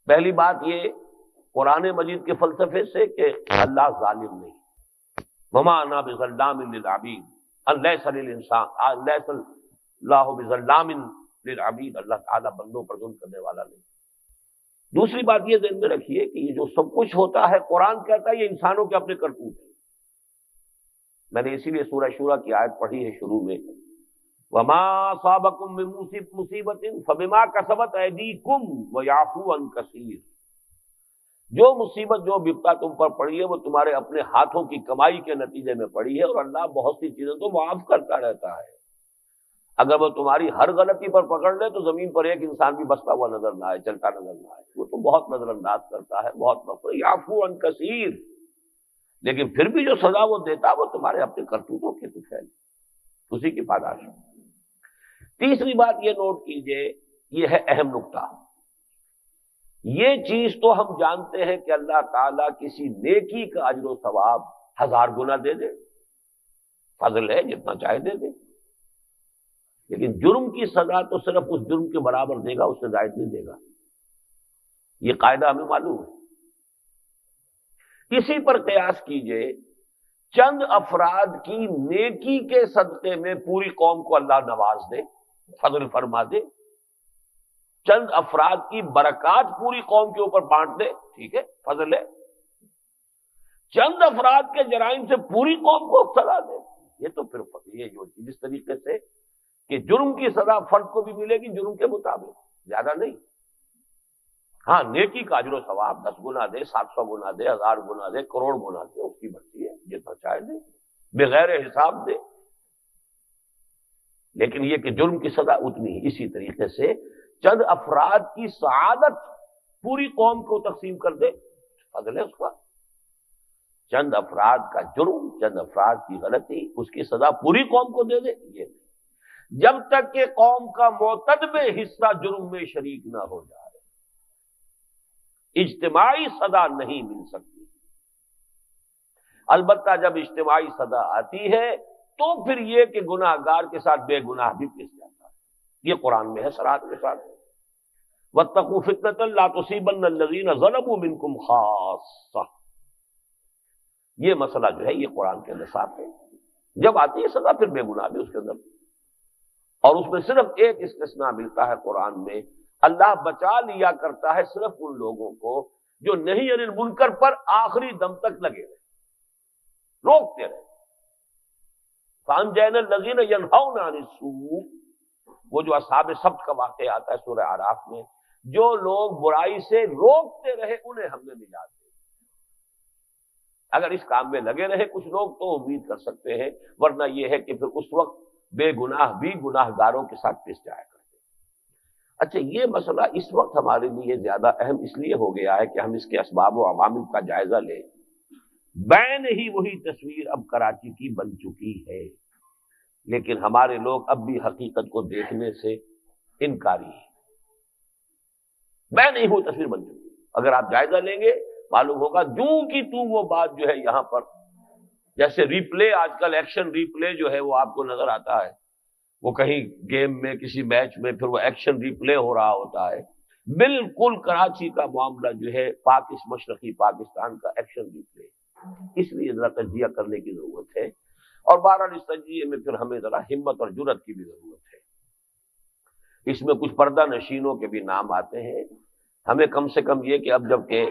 پہلی بات یہ قرآن مجید کے فلسفے سے کہ اللہ ظالم نہیں، وما انا بظلام للعبید، لیس اللہ بظلام للعبید، اللہ تعالیٰ بندوں پر ظلم کرنے والا نہیں۔ دوسری بات یہ ذہن میں رکھیے کہ یہ جو سب کچھ ہوتا ہے قرآن کہتا ہے یہ انسانوں کے اپنے کرتوت ہیں۔ میں نے اسی لیے سورہ شورى کی آیت پڑھی ہے شروع میں، وما اصابکم من مصیبت فبما کسبت ایدیکم ویعفو عن کثیر، جو مصیبت جو بپتا تم پر پڑی ہے وہ تمہارے اپنے ہاتھوں کی کمائی کے نتیجے میں پڑی ہے، اور اللہ بہت سی چیزیں تو معاف کرتا رہتا ہے۔ اگر وہ تمہاری ہر غلطی پر پکڑ لے تو زمین پر ایک انسان بھی بستا ہوا نظر نہ آئے، چلتا نظر نہ آئے، وہ تو بہت نظر انداز کرتا ہے، بہت مغفور، یعفو عن کثیر، لیکن پھر بھی جو سزا وہ دیتا وہ تمہارے اپنے کرتوتوں کے کچھ ہے، اسی کی پاداش ہے۔ تیسری بات یہ نوٹ کیجئے، یہ ہے اہم نقطہ، یہ چیز تو ہم جانتے ہیں کہ اللہ تعالیٰ کسی نیکی کا اجر و ثواب 1000 گنا دے دے، فضل ہے جتنا چاہے دے دے، لیکن جرم کی سزا تو صرف اس جرم کے برابر دے گا، اس سے زائد نہیں دے گا، یہ قاعدہ ہمیں معلوم ہے۔ اسی پر قیاس کیجئے، چند افراد کی نیکی کے صدقے میں پوری قوم کو اللہ نواز دے، فضل فرما دے، چند افراد کی برکات پوری قوم کے اوپر بانٹ دے، ٹھیک ہے، فضل ہے، چند افراد کے جرائم سے پوری قوم کو سزا دے، یہ تو پھر یہ جو جس طریقے سے کہ جرم کی سزا فرد کو بھی ملے گی جرم کے مطابق، زیادہ نہیں، ہاں نیکی کا اجر و ثواب 10 گنا دے، 700 گنا دے، 1000 گنا دے، کروڑ گنا دے، اس کی مرضی ہے، جتنا چاہے دے، بغیر حساب دے، لیکن یہ کہ جرم کی سزا اتنی ہی۔ اسی طریقے سے چند افراد کی سعادت پوری قوم کو تقسیم کر دے، فضل ہے اس کا، چند افراد کا جرم، چند افراد کی غلطی، اس کی سزا پوری قوم کو دے دے، یہ نہیں، جب تک کہ قوم کا معتدب حصہ جرم میں شریک نہ ہو جائے اجتماعی سزا نہیں مل سکتی۔ البتہ جب اجتماعی سزا آتی ہے تو پھر یہ کہ گناہ گار کے ساتھ بے گناہ بھی پس جاتا ہے، یہ قرآن میں ہے صراحت کے ساتھ، واتقوا فتنة لا تصيبن الذين ظلموا منكم خاصة، یہ مسئلہ جو ہے یہ قرآن کے اندر صاف ہے، جب آتی ہے سزا پھر بے گناہ بھی اس کے اندر، اور اس میں صرف ایک استثناء ملتا ہے قرآن میں، اللہ بچا لیا کرتا ہے صرف ان لوگوں کو جو نہی عن المنکر پر آخری دم تک لگے رہے، روکتے رہے، فَأَنْجَيْنَا الَّذِينَ يَنْهَوْنَ عَنِ السُّوءِ، وہ جو اصحاب سبت کا واقعہ آتا ہے سورہ اعراف میں، جو لوگ برائی سے روکتے رہے انہیں ہم نے نجات دی۔ اگر اس کام میں لگے رہے کچھ لوگ تو امید کر سکتے ہیں، ورنہ یہ ہے کہ پھر اس وقت بے گناہ بھی گناہ گاروں کے ساتھ پس جایا کرتے۔ اچھا، یہ مسئلہ اس وقت ہمارے لیے زیادہ اہم اس لیے ہو گیا ہے کہ ہم اس کے اسباب و عوامل کا جائزہ لیں۔ بین ہی وہی تصویر اب کراچی کی بن چکی ہے، لیکن ہمارے لوگ اب بھی حقیقت کو دیکھنے سے انکاری ہیں۔ بین ہی وہی تصویر بن چکی ہے، اگر آپ جائزہ لیں گے معلوم ہوگا جوں کی توں وہ بات جو ہے یہاں پر، جیسے ریپلے آج کل ایکشن ریپلے جو ہے وہ آپ کو نظر آتا ہے، وہ کہیں گیم میں کسی میچ میں پھر وہ ایکشن ریپلے ہو رہا ہوتا ہے، بالکل کراچی کا معاملہ جو ہے مشرقی پاکستان کا ایکشن ریپلے، اس لیے ذرا تجزیہ کرنے کی ضرورت ہے، اور بہرحال اس تجزیے میں پھر ہمیں ذرا ہمت اور جرأت کی بھی ضرورت ہے۔ اس میں کچھ پردہ نشینوں کے بھی نام آتے ہیں، ہمیں کم سے کم یہ کہ اب جب کہ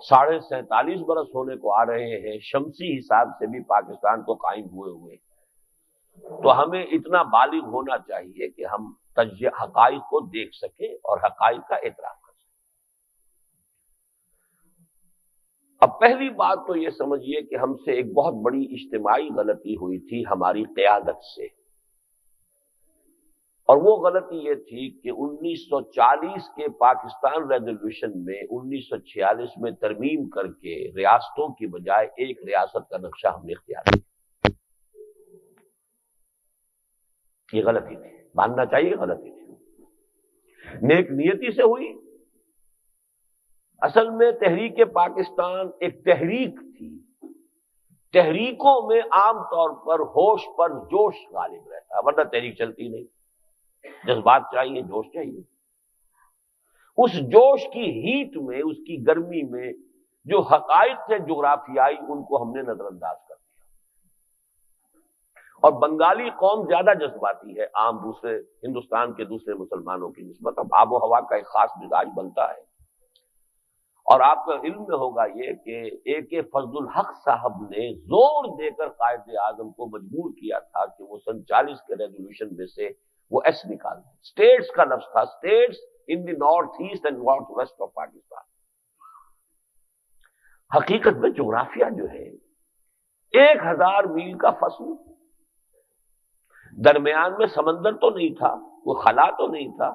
47.5 برس ہونے کو آ رہے ہیں شمسی حساب سے بھی پاکستان کو قائم ہوئے، تو ہمیں اتنا بالغ ہونا چاہیے کہ ہم تجزیہ حقائق کو دیکھ سکیں اور حقائق کا اعتراف کر سکیں۔ اب پہلی بات تو یہ سمجھیے کہ ہم سے ایک بہت بڑی اجتماعی غلطی ہوئی تھی ہماری قیادت سے، اور وہ غلطی یہ تھی کہ 1940 کے پاکستان ریزولوشن میں 1946 میں ترمیم کر کے ریاستوں کی بجائے ایک ریاست کا نقشہ ہم نے اختیار کیا۔ یہ غلطی تھی، ماننا چاہیے غلطی تھی، نیک نیتی سے ہوئی۔ اصل میں تحریک پاکستان ایک تحریک تھی، تحریکوں میں عام طور پر ہوش پر جوش غالب رہتا ہے، ورنہ تحریک چلتی نہیں، جذبات چاہیے، جوش چاہیے۔ اس جوش کی ہیٹ میں، اس کی گرمی میں جو حقائق تھے جغرافیائی، ان کو ہم نے نظر انداز کر دیا۔ اور بنگالی قوم زیادہ جذباتی ہے عام دوسرے ہندوستان کے دوسرے مسلمانوں کی نسبت۔ اب آب و ہوا کا ایک خاص مزاج بنتا ہے، اور آپ کا علم میں ہوگا یہ کہ اے کے فضل الحق صاحب نے زور دے کر قائد اعظم کو مجبور کیا تھا کہ وہ سن 40 کے ریزولوشن میں سے وہ ایس نکال دیں۔ اسٹیٹس کا لفظ تھا، states in the north east and north west of Pakistan. حقیقت میں جغرافیہ جو ہے 1000 میل کا فصل، درمیان میں سمندر تو نہیں تھا، وہ خلا تو نہیں تھا،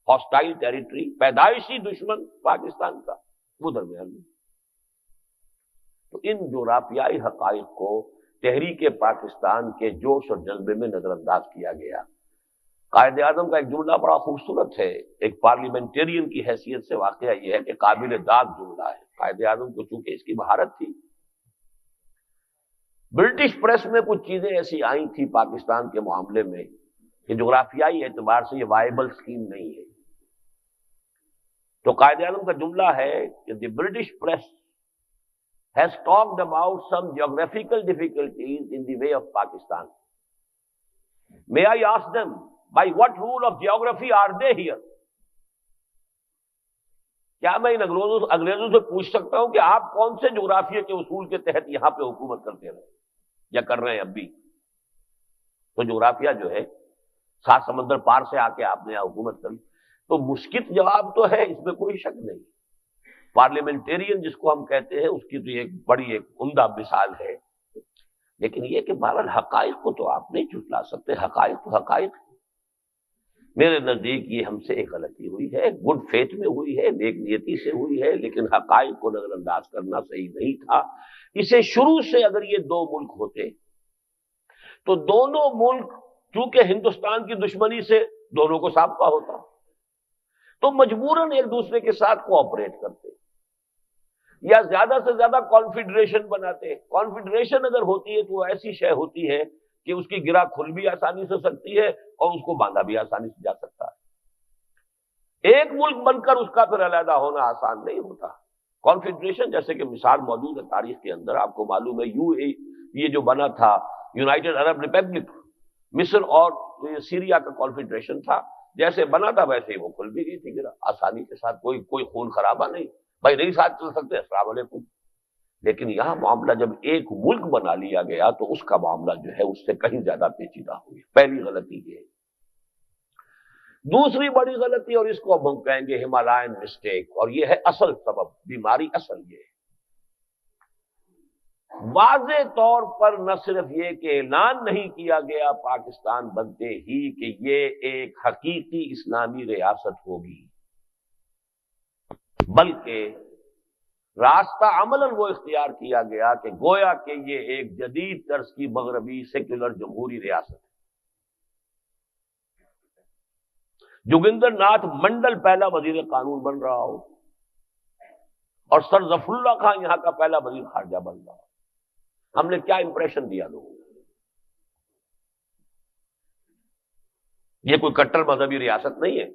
ہاسٹائل ٹیریٹری، پیدائشی دشمن پاکستان کا وہ درمیان میں۔ تو ان جغرافیائی حقائق کو تحریک پاکستان کے جوش اور جذبے میں نظر انداز کیا گیا۔ قائد اعظم کا ایک جملہ بڑا خوبصورت ہے، ایک پارلیمنٹرین کی حیثیت سے واقعہ یہ ہے کہ قابل داد جملہ ہے۔ قائد اعظم کو چونکہ اس کی مہارت تھی، برٹش پریس میں کچھ چیزیں ایسی آئی تھی پاکستان کے معاملے میں کہ جغرافیائی اعتبار سے یہ وائبل اسکیم نہیں ہے۔ تو قائد اعظم کا جملہ ہے کہ the British press has talked about some geographical difficulties in the way of Pakistan. May I ask them, by what rule of geography are they here? کیا میں ان انگریزوں سے پوچھ سکتا ہوں کہ آپ کون سے جغرافیے کے اصول کے تحت یہاں پہ حکومت کرتے رہے یا کر رہے ہیں اب بھی؟ تو جغرافیہ جو ہے 7 سمندر پار سے آ کے آپ نے یہاں حکومت کری، تو مشکل جواب تو ہے، اس میں کوئی شک نہیں۔ پارلیمنٹرین جس کو ہم کہتے ہیں اس کی تو ایک بڑی عمدہ مثال ہے، لیکن یہ کہ بہرحال حقائق کو تو آپ نہیں جھٹلا سکتے، حقائق تو حقائق ہے۔ میرے نزدیک یہ ہم سے ایک غلطی ہوئی ہے، گڈ فیتھ میں ہوئی ہے، نیک نیتی سے ہوئی ہے، لیکن حقائق کو نظر انداز کرنا صحیح نہیں تھا۔ اسے شروع سے اگر یہ 2 ملک ہوتے تو دونوں ملک چونکہ ہندوستان کی دشمنی سے دونوں کو سابقہ ہوتا، تو مجبوراً ایک دوسرے کے ساتھ کوآپریٹ کرتے یا زیادہ سے زیادہ کانفیڈریشن بناتے۔ کانفیڈریشن اگر ہوتی ہے تو وہ ایسی شے ہوتی ہے کہ اس کی گرہ کھل بھی آسانی سے سکتی ہے اور اس کو باندھا بھی آسانی سے جا سکتا ہے۔ ایک ملک بن کر اس کا پھر علیحدہ ہونا آسان نہیں ہوتا۔ کانفیڈریشن جیسے کہ مثال موجود ہے تاریخ کے اندر، آپ کو معلوم ہے یہ جو بنا تھا یونائٹڈ عرب ریپبلک، مصر اور سیریا کا کانفیڈریشن تھا، جیسے بنا تھا ویسے ہی وہ کھل بھی گئی تھی گرہ آسانی کے ساتھ، کوئی خون خرابہ نہیں، بھائی نہیں ساتھ چل سکتے، السلام علیکم۔ لیکن یہاں معاملہ جب ایک ملک بنا لیا گیا تو اس کا معاملہ جو ہے اس سے کہیں زیادہ پیچیدہ ہوئی۔ پہلی غلطی یہ ہے۔ دوسری بڑی غلطی، اور اس کو اب ہم کہیں گے ہمالائن مسٹیک، اور یہ ہے اصل سبب، بیماری اصل یہ ہے۔ واضح طور پر نہ صرف یہ کہ اعلان نہیں کیا گیا پاکستان بنتے ہی کہ یہ ایک حقیقی اسلامی ریاست ہوگی، بلکہ راستہ عملاً وہ اختیار کیا گیا کہ گویا کہ یہ ایک جدید طرز کی مغربی سیکولر جمہوری ریاست ہے۔ جوگندر ناتھ منڈل پہلا وزیر قانون بن رہا ہو اور سر ظفر اللہ خان یہاں کا پہلا وزیر خارجہ بن رہا ہو، ہم نے کیا امپریشن دیا لوگوں کو؟ یہ کوئی کٹر مذہبی ریاست نہیں ہے۔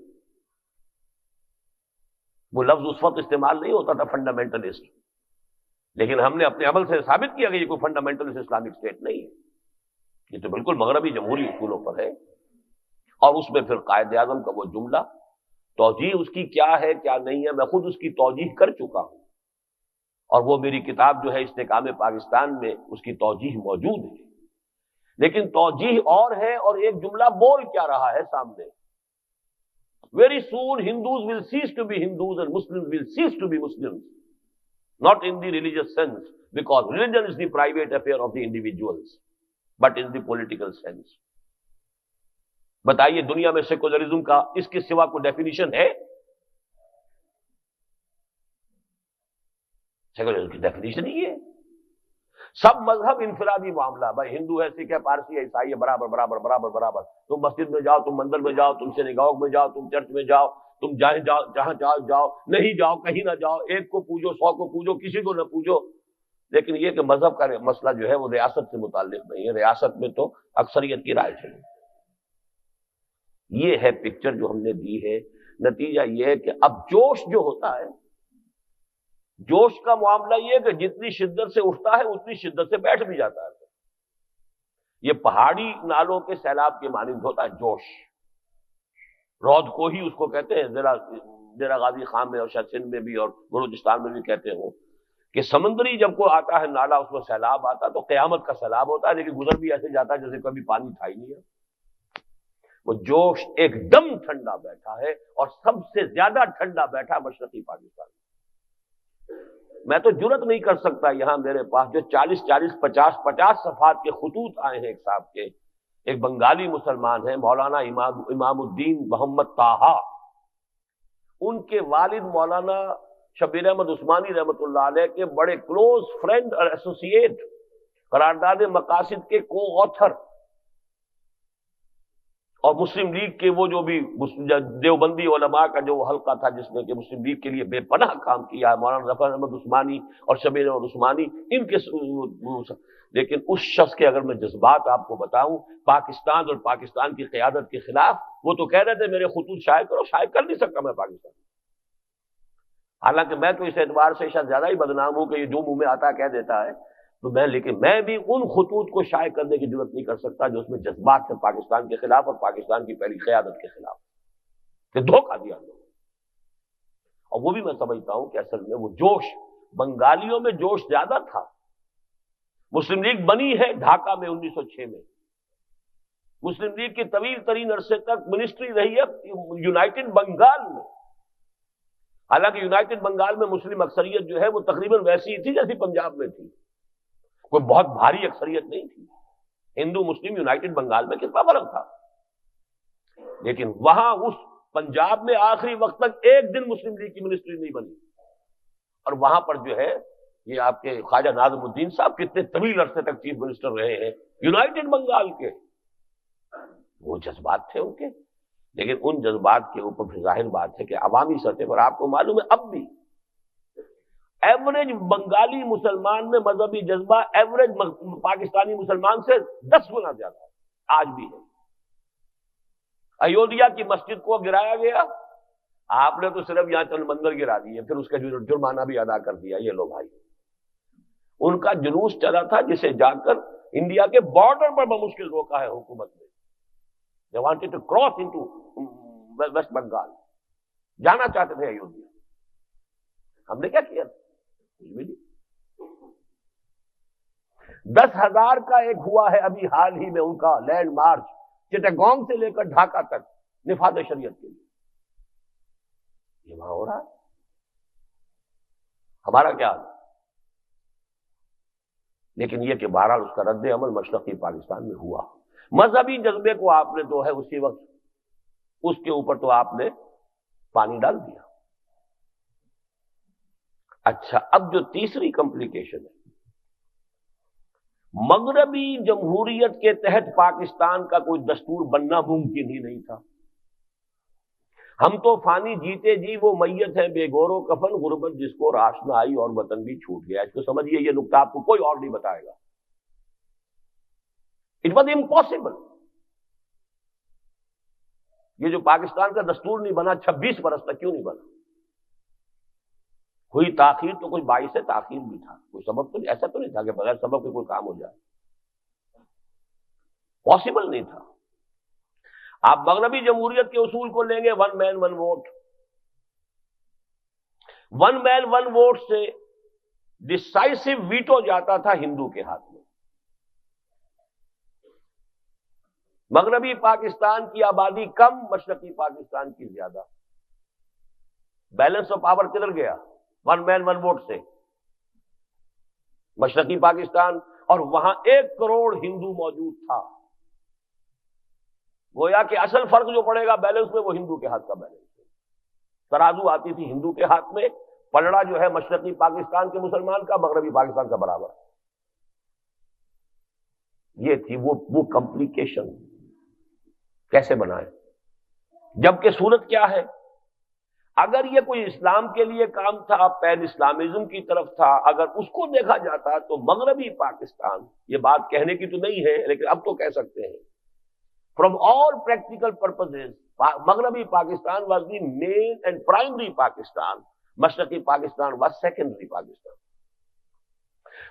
وہ لفظ اس وقت استعمال نہیں ہوتا تھا فنڈامنٹلسٹ، لیکن ہم نے اپنے عمل سے ثابت کیا کہ یہ کوئی فنڈامنٹلسٹ اسلامک اسٹیٹ نہیں ہے، یہ تو بالکل مغربی جمہوری اصولوں پر ہے۔ اور اس میں پھر قائد اعظم کا وہ جملہ، توجیہ اس کی کیا ہے کیا نہیں ہے، میں خود اس کی توجیہ کر چکا ہوں، اور وہ میری کتاب جو ہے استحکام پاکستان میں اس کی توجیہ موجود ہے۔ لیکن توجیہ اور ہے اور ایک جملہ بول کیا رہا ہے سامنے۔ Very soon Hindus will cease to be Hindus and Muslims will cease to be Muslims, not in the religious sense, because religion is the private affair of the individuals, but in the political sense. بتائیے دنیا میں secularism کا اس کے سوا کوئی definition ہے؟ Secularism کی definition ہی ہے سب مذہب انفرادی معاملہ، بھائی ہندو ہے، سکھ ہے، پارسی ہے، عیسائی ہے، برابر برابر برابر برابر، تم مسجد میں جاؤ، تم مندر میں جاؤ، تم سینیگاگ میں جاؤ، تم چرچ میں جاؤ، تم جہاں جاؤ، نہیں جاؤ کہیں نہ جاؤ، ایک کو پوجو، 100 کو پوجو، کسی کو نہ پوجو۔ لیکن یہ کہ مذہب کا مسئلہ جو ہے وہ ریاست سے متعلق نہیں ہے، ریاست میں تو اکثریت کی رائے چلے۔ یہ ہے پکچر جو ہم نے دی ہے نتیجہ یہ ہے کہ اب جوش جو ہوتا ہے، جوش کا معاملہ یہ ہے کہ جتنی شدت سے اٹھتا ہے اتنی شدت سے بیٹھ بھی جاتا ہے. یہ پہاڑی نالوں کے سیلاب کے مانند ہوتا ہے جوش. رود کو ہی اس کو کہتے ہیں، ڈیرہ غازی خان میں اور شاید سندھ میں بھی اور بلوچستان میں بھی کہتے ہوں کہ سمندری جب کوئی آتا ہے نالا، اس میں سیلاب آتا ہے تو قیامت کا سیلاب ہوتا ہے، لیکن گزر بھی ایسے جاتا ہے جیسے کبھی پانی تھا ہی نہیں ہے. وہ جوش ایک دم ٹھنڈا بیٹھا ہے، اور سب سے زیادہ ٹھنڈا بیٹھا مشرقی پاکستان. میں تو جرت نہیں کر سکتا، یہاں میرے پاس جو 40-50 صفحات کے خطوط آئے ہیں ایک صاحب کے، ایک بنگالی مسلمان ہیں مولانا امام الدین محمد طاہا، ان کے والد مولانا شبیر احمد عثمانی رحمۃ اللہ علیہ کے بڑے کلوز فرینڈ اور ایسوسیٹ، قرارداد مقاصد کے کو آتھر، اور مسلم لیگ کے وہ جو بھی دیوبندی علماء کا جو حلقہ تھا جس نے کہ مسلم لیگ کے لیے بے پناہ کام کیا ہے، مولانا ظفر احمد عثمانی اور شبیر احمد عثمانی، ان کے. لیکن اس شخص کے اگر میں جذبات آپ کو بتاؤں پاکستان اور پاکستان کی قیادت کے خلاف، وہ تو کہہ رہے تھے میرے خطوط شائع کرو، شائع کر نہیں سکتا میں پاکستان. حالانکہ میں تو اس اعتبار سے شاید زیادہ ہی بدنام ہوں کہ یہ جو منہ میں آتا کہہ دیتا ہے، تو لیکن میں بھی ان خطوط کو شائع کرنے کی ضرورت نہیں کر سکتا جو اس میں جذبات ہیں پاکستان کے خلاف اور پاکستان کی پہلی قیادت کے خلاف، کہ دھوکہ دیا لوگوں. اور وہ بھی میں سمجھتا ہوں کہ اصل میں وہ جوش بنگالیوں میں جوش زیادہ تھا. مسلم لیگ بنی ہے ڈھاکہ میں 1906 میں، مسلم لیگ کی طویل ترین عرصے تک منسٹری رہی ہے یونائٹڈ بنگال میں. حالانکہ یونائٹڈ بنگال میں مسلم اکثریت جو ہے وہ تقریباً ویسی ہی تھی جیسی پنجاب میں تھی، کوئی بہت بھاری اکثریت نہیں تھی. ہندو مسلم یونائٹڈ بنگال میں کتنا فرق تھا. لیکن وہاں اس پنجاب میں آخری وقت تک ایک دن مسلم لیگ کی منسٹری نہیں بنی، اور وہاں پر جو ہے یہ آپ کے خواجہ ناظم الدین صاحب کتنے طویل عرصے تک چیف منسٹر رہے ہیں یونائٹڈ بنگال کے. وہ جذبات تھے ان کے، لیکن ان جذبات کے اوپر پھر ظاہر بات ہے کہ عوامی سطح پر آپ کو معلوم ہے اب بھی ایوریج بنگالی مسلمان میں مذہبی جذبہ ایوریج پاکستانی مسلمان سے 10 گنا زیادہ ہے، آج بھی ہے. ایودھیا کی مسجد کو گرایا گیا، آپ نے تو صرف یہاں چند مندر گرا دیے، پھر اس کا جرمانہ بھی ادا کر دیا. یہ لو بھائی، ان کا جلوس چلا تھا جسے جا کر انڈیا کے بارڈر پر بمشکل روکا ہے حکومت نے. They wanted to cross into West Bengal, جانا چاہتے تھے ایودھیا. ہم نے کیا کیا؟ 10,000 کا ایک ہوا ہے ابھی حال ہی میں ان کا لینڈ مارچ چٹاگانگ سے لے کر ڈھاکہ تک نفاذ شریعت کے لیے. یہ وہاں ہو رہا ہے. ہمارا کیا حال؟ لیکن یہ کہ بہرحال اس کا رد عمل مشرقی پاکستان میں ہوا. مذہبی جذبے کو آپ نے تو ہے اسی وقت اس کے اوپر تو آپ نے پانی ڈال دیا. اچھا، اب جو تیسری کمپلیکیشن ہے، مغربی جمہوریت کے تحت پاکستان کا کوئی دستور بننا ممکن ہی نہیں تھا. ہم تو فانی جیتے جی وہ میت ہے بے گور و کفن، غربت جس کو راش نہ آئی اور وطن بھی چھوٹ گیا. اس کو سمجھیے، یہ نقطہ آپ کو کوئی اور نہیں بتائے گا. It was impossible. یہ جو پاکستان کا دستور نہیں بنا 26 برس تک، کیوں نہیں بنا؟ ہوئی تاخیر تو کوئی باعث تاخیر بھی تھا، کوئی سبب تو نہیں، ایسا تو نہیں تھا کہ بغیر سبب کے کوئی کام ہو جائے. پاسبل نہیں تھا. آپ مغربی جمہوریت کے اصول کو لیں گے، 1 مین 1 ووٹ. 1 مین 1 ووٹ سے ڈسائسو ویٹو جاتا تھا ہندو کے ہاتھ میں. مغربی پاکستان کی آبادی کم، مشرقی پاکستان کی زیادہ. بیلنس آف پاور کدھر گیا؟ 1 مین 1 ووٹ سے. مشرقی پاکستان، اور وہاں 1 کروڑ ہندو موجود تھا. گویا کہ اصل فرق جو پڑے گا بیلنس میں وہ ہندو کے ہاتھ کا بیلنس ہے. ترازو آتی تھی ہندو کے ہاتھ میں، پلڑا جو ہے مشرقی پاکستان کے مسلمان کا مغربی پاکستان کا برابر. یہ تھی وہ کمپلیکیشن. کیسے بنائے؟ جبکہ صورت کیا ہے؟ اگر یہ کوئی اسلام کے لیے کام تھا، پین اسلامزم کی طرف تھا، اگر اس کو دیکھا جاتا تو مغربی پاکستان، یہ بات کہنے کی تو نہیں ہے لیکن اب تو کہہ سکتے ہیں From all practical purposes, Maghrabi Pakistan was the main and primary Pakistan. Mashriqi Pakistan was secondary Pakistan.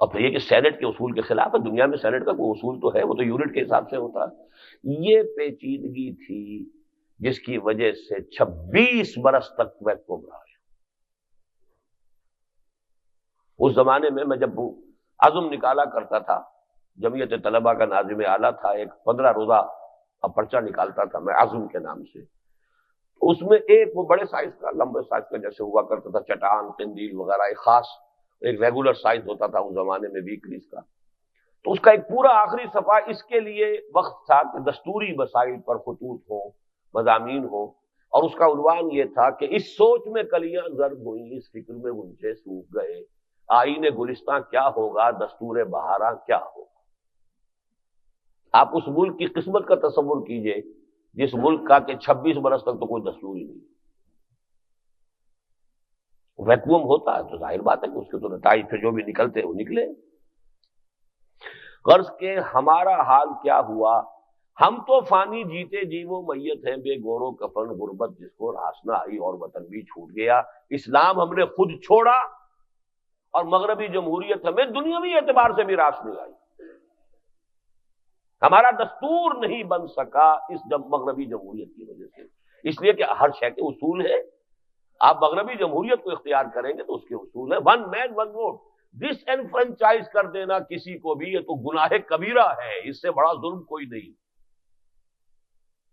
اور پھر یہ کہ سینٹ کے اصول کے خلاف ہے، دنیا میں سینٹ کا کوئی اصول تو ہے، وہ تو یونٹ کے حساب سے ہوتا ہے۔ یہ پیچیدگی تھی جس کی وجہ سے 26 برس تک ویکوم رہا ہے۔ اس زمانے میں جب عزم نکالا کرتا تھا، جمعیت طلبہ کا ناظم اعلیٰ تھا، ایک 15 روزہ پرچہ نکالتا تھا میں عزم کے نام سے، اس میں ایک وہ بڑے سائز کا، لمبے سائز کا جیسے ہوا کرتا تھا چٹان، قندیل وغیرہ، ایک خاص ایک ریگولر سائز ہوتا تھا اس زمانے میں ویکلیز کا، تو اس کا ایک پورا آخری صفحہ اس کے لیے وقت تھا کہ دستوری مسائل پر خطوط ہوں، مضامین ہوں، اور اس کا عنوان یہ تھا کہ اس سوچ میں کلیاں زرد ہوئیں، اس فکر میں غنچے سوکھ گئے، آئین گلستاں کیا ہوگا، دستور بہاراں کیا ہوگا۔ آپ اس ملک کی قسمت کا تصور کیجئے جس ملک کا کہ 26 برس تک تو کوئی دستور ہی نہیں، ویکوم ہوتا ہے تو ظاہر بات ہے کہ اس کے تو نتائج پھر جو بھی نکلتے ہیں وہ نکلے۔ غرض کہ ہمارا حال کیا ہوا، ہم تو فانی جیتے جی وہ میت ہیں، بے گور و کفن غربت جس کو راس نہ آئی اور وطن بھی چھوٹ گیا۔ اسلام ہم نے خود چھوڑا اور مغربی جمہوریت ہمیں دنیاوی اعتبار سے بھی راس نہیں آئی۔ ہمارا دستور نہیں بن سکا اس مغربی جمہوریت کی وجہ سے، اس لیے کہ ہر شے کے اصول ہے۔ آپ مغربی جمہوریت کو اختیار کریں گے تو اس کے اصول ہے، ون مین ون ووٹ، ڈس انفرنچائز کر دینا کسی کو بھی یہ تو گناہ کبیرہ ہے، اس سے بڑا ظلم کوئی نہیں۔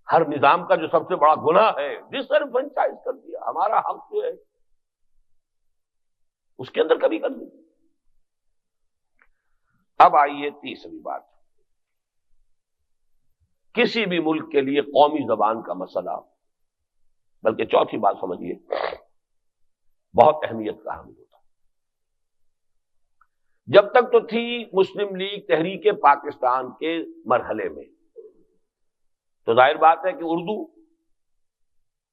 ہر نظام کا جو سب سے بڑا گناہ ہے ڈس انفرنچائز کر دیا، ہمارا حق جو ہے اس کے اندر کبھی کر دی۔ اب آئیے تیسری بات، کسی بھی ملک کے لیے قومی زبان کا مسئلہ، بلکہ چوتھی بات سمجھیے، بہت اہمیت کا حامل ہوتا۔ جب تک تو تھی مسلم لیگ تحریک پاکستان کے مرحلے میں، تو ظاہر بات ہے کہ اردو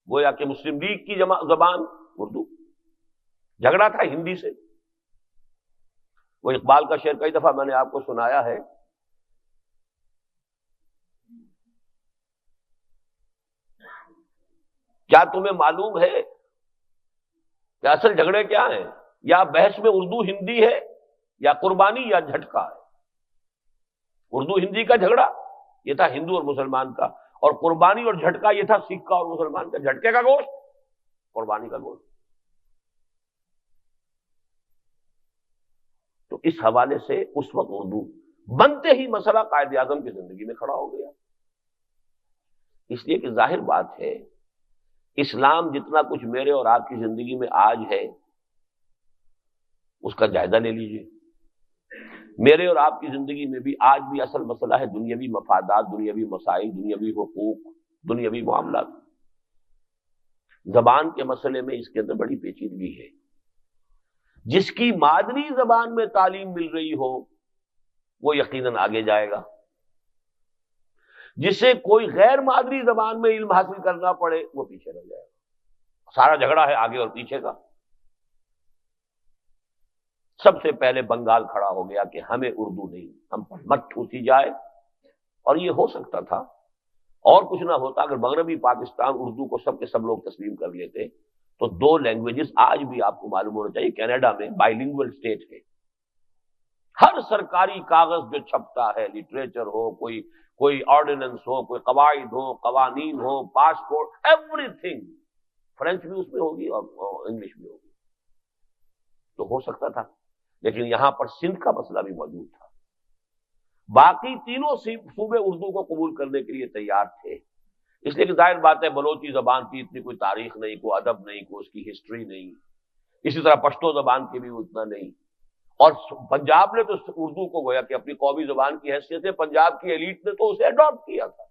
گویا کہ مسلم لیگ کی زبان اردو، جھگڑا تھا ہندی سے۔ وہ اقبال کا شعر کئی دفعہ میں نے آپ کو سنایا ہے، کیا تمہیں معلوم ہے کہ اصل جھگڑے کیا ہیں؟ یا بحث میں اردو ہندی ہے، یا قربانی یا جھٹکا ہے۔ اردو ہندی کا جھگڑا یہ تھا ہندو اور مسلمان کا، اور قربانی اور جھٹکا یہ تھا سکھ کا اور مسلمان کا، جھٹکے کا گوشت، قربانی کا گوشت۔ تو اس حوالے سے اس وقت اردو بنتے ہی مسئلہ قائد اعظم کی زندگی میں کھڑا ہو گیا، اس لیے کہ ظاہر بات ہے اسلام جتنا کچھ میرے اور آپ کی زندگی میں آج ہے اس کا جائزہ لے لیجئے۔ میرے اور آپ کی زندگی میں بھی آج بھی اصل مسئلہ ہے دنیاوی مفادات، دنیاوی مسائل، دنیاوی حقوق، دنیاوی معاملات۔ زبان کے مسئلے میں اس کے اندر بڑی پیچیدگی ہے۔ جس کی مادری زبان میں تعلیم مل رہی ہو وہ یقیناً آگے جائے گا، جسے کوئی غیر مادری زبان میں علم حاصل کرنا پڑے وہ پیچھے رہ جائے گا۔ سارا جھگڑا ہے آگے اور پیچھے کا۔ سب سے پہلے بنگال کھڑا ہو گیا کہ ہمیں اردو نہیں، ہم پر مت ٹھوسی جائے، اور یہ ہو سکتا تھا اور کچھ نہ ہوتا اگر مغربی پاکستان اردو کو سب کے سب لوگ تسلیم کر لیتے تو 2 لینگویجز آج بھی آپ کو معلوم ہونا چاہیے کینیڈا میں بائی لنگوئل اسٹیٹ ہے۔ ہر سرکاری کاغذ جو چھپتا ہے، لٹریچر ہو، کوئی آرڈیننس ہو، کوئی قواعد ہو، قوانین ہو، پاسپورٹ، ایوری تھنگ، فرینچ بھی اس میں ہوگی اور انگلش بھی ہوگی۔ تو ہو سکتا تھا، لیکن یہاں پر سندھ کا مسئلہ بھی موجود تھا۔ باقی تینوں صوبے اردو کو قبول کرنے کے لیے تیار تھے، اس لیے کہ ظاہر بات ہے بلوچی زبان کی اتنی کوئی تاریخ نہیں، کوئی ادب نہیں، کوئی اس کی ہسٹری نہیں، اسی طرح پشتو زبان کی بھی اتنا نہیں، اور پنجاب نے تو اردو کو گویا کہ اپنی قومی زبان کی حیثیت سے پنجاب کی ایلیٹ نے تو اسے اڈاپٹ کیا تھا۔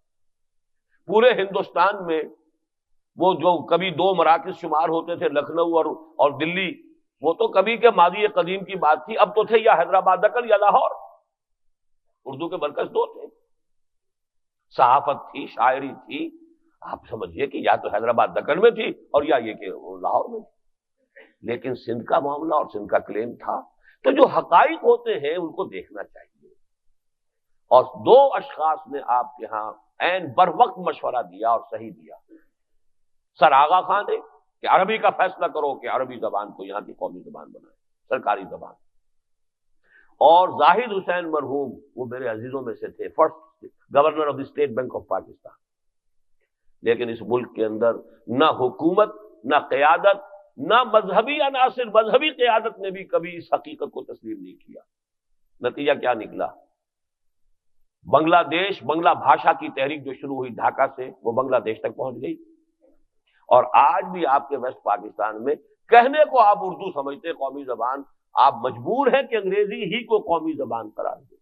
پورے ہندوستان میں وہ جو کبھی 2 مراکز شمار ہوتے تھے، لکھنؤ اور دلی، وہ تو کبھی کے ماضی قدیم کی بات تھی، اب تو تھے یا حیدرآباد دکن یا لاہور، اردو کے مرکز 2 تھے، صحافت تھی، شاعری تھی، آپ سمجھیے کہ یا تو حیدرآباد دکن میں تھی اور یا یہ کہ لاہور میں تھی۔ لیکن سندھ کا معاملہ اور سندھ کا کلیم تھا، تو جو حقائق ہوتے ہیں ان کو دیکھنا چاہیے، اور 2 اشخاص نے آپ کے ہاں عین بر وقت مشورہ دیا اور صحیح دیا۔ سر آغا خان نے کہ عربی کا فیصلہ کرو کہ عربی زبان کو یہاں کی قومی زبان بنائے، سرکاری زبان، اور زاہد حسین مرحوم وہ میرے عزیزوں میں سے تھے، first governor of the state bank of Pakistan. لیکن اس ملک کے اندر نہ حکومت، نہ قیادت، نہ مذہبی عناصر، مذہبی قیادت نے بھی کبھی اس حقیقت کو تسلیم نہیں کیا. نتیجہ کیا نکلا؟ بنگلہ دیش، بنگلہ بھاشا کی تحریک جو شروع ہوئی ڈھاکہ سے، وہ بنگلہ دیش تک پہنچ گئی. اور آج بھی آپ کے ویسٹ پاکستان میں کہنے کو آپ اردو سمجھتے قومی زبان، آپ مجبور ہیں کہ انگریزی ہی کو قومی زبان قرار دیں،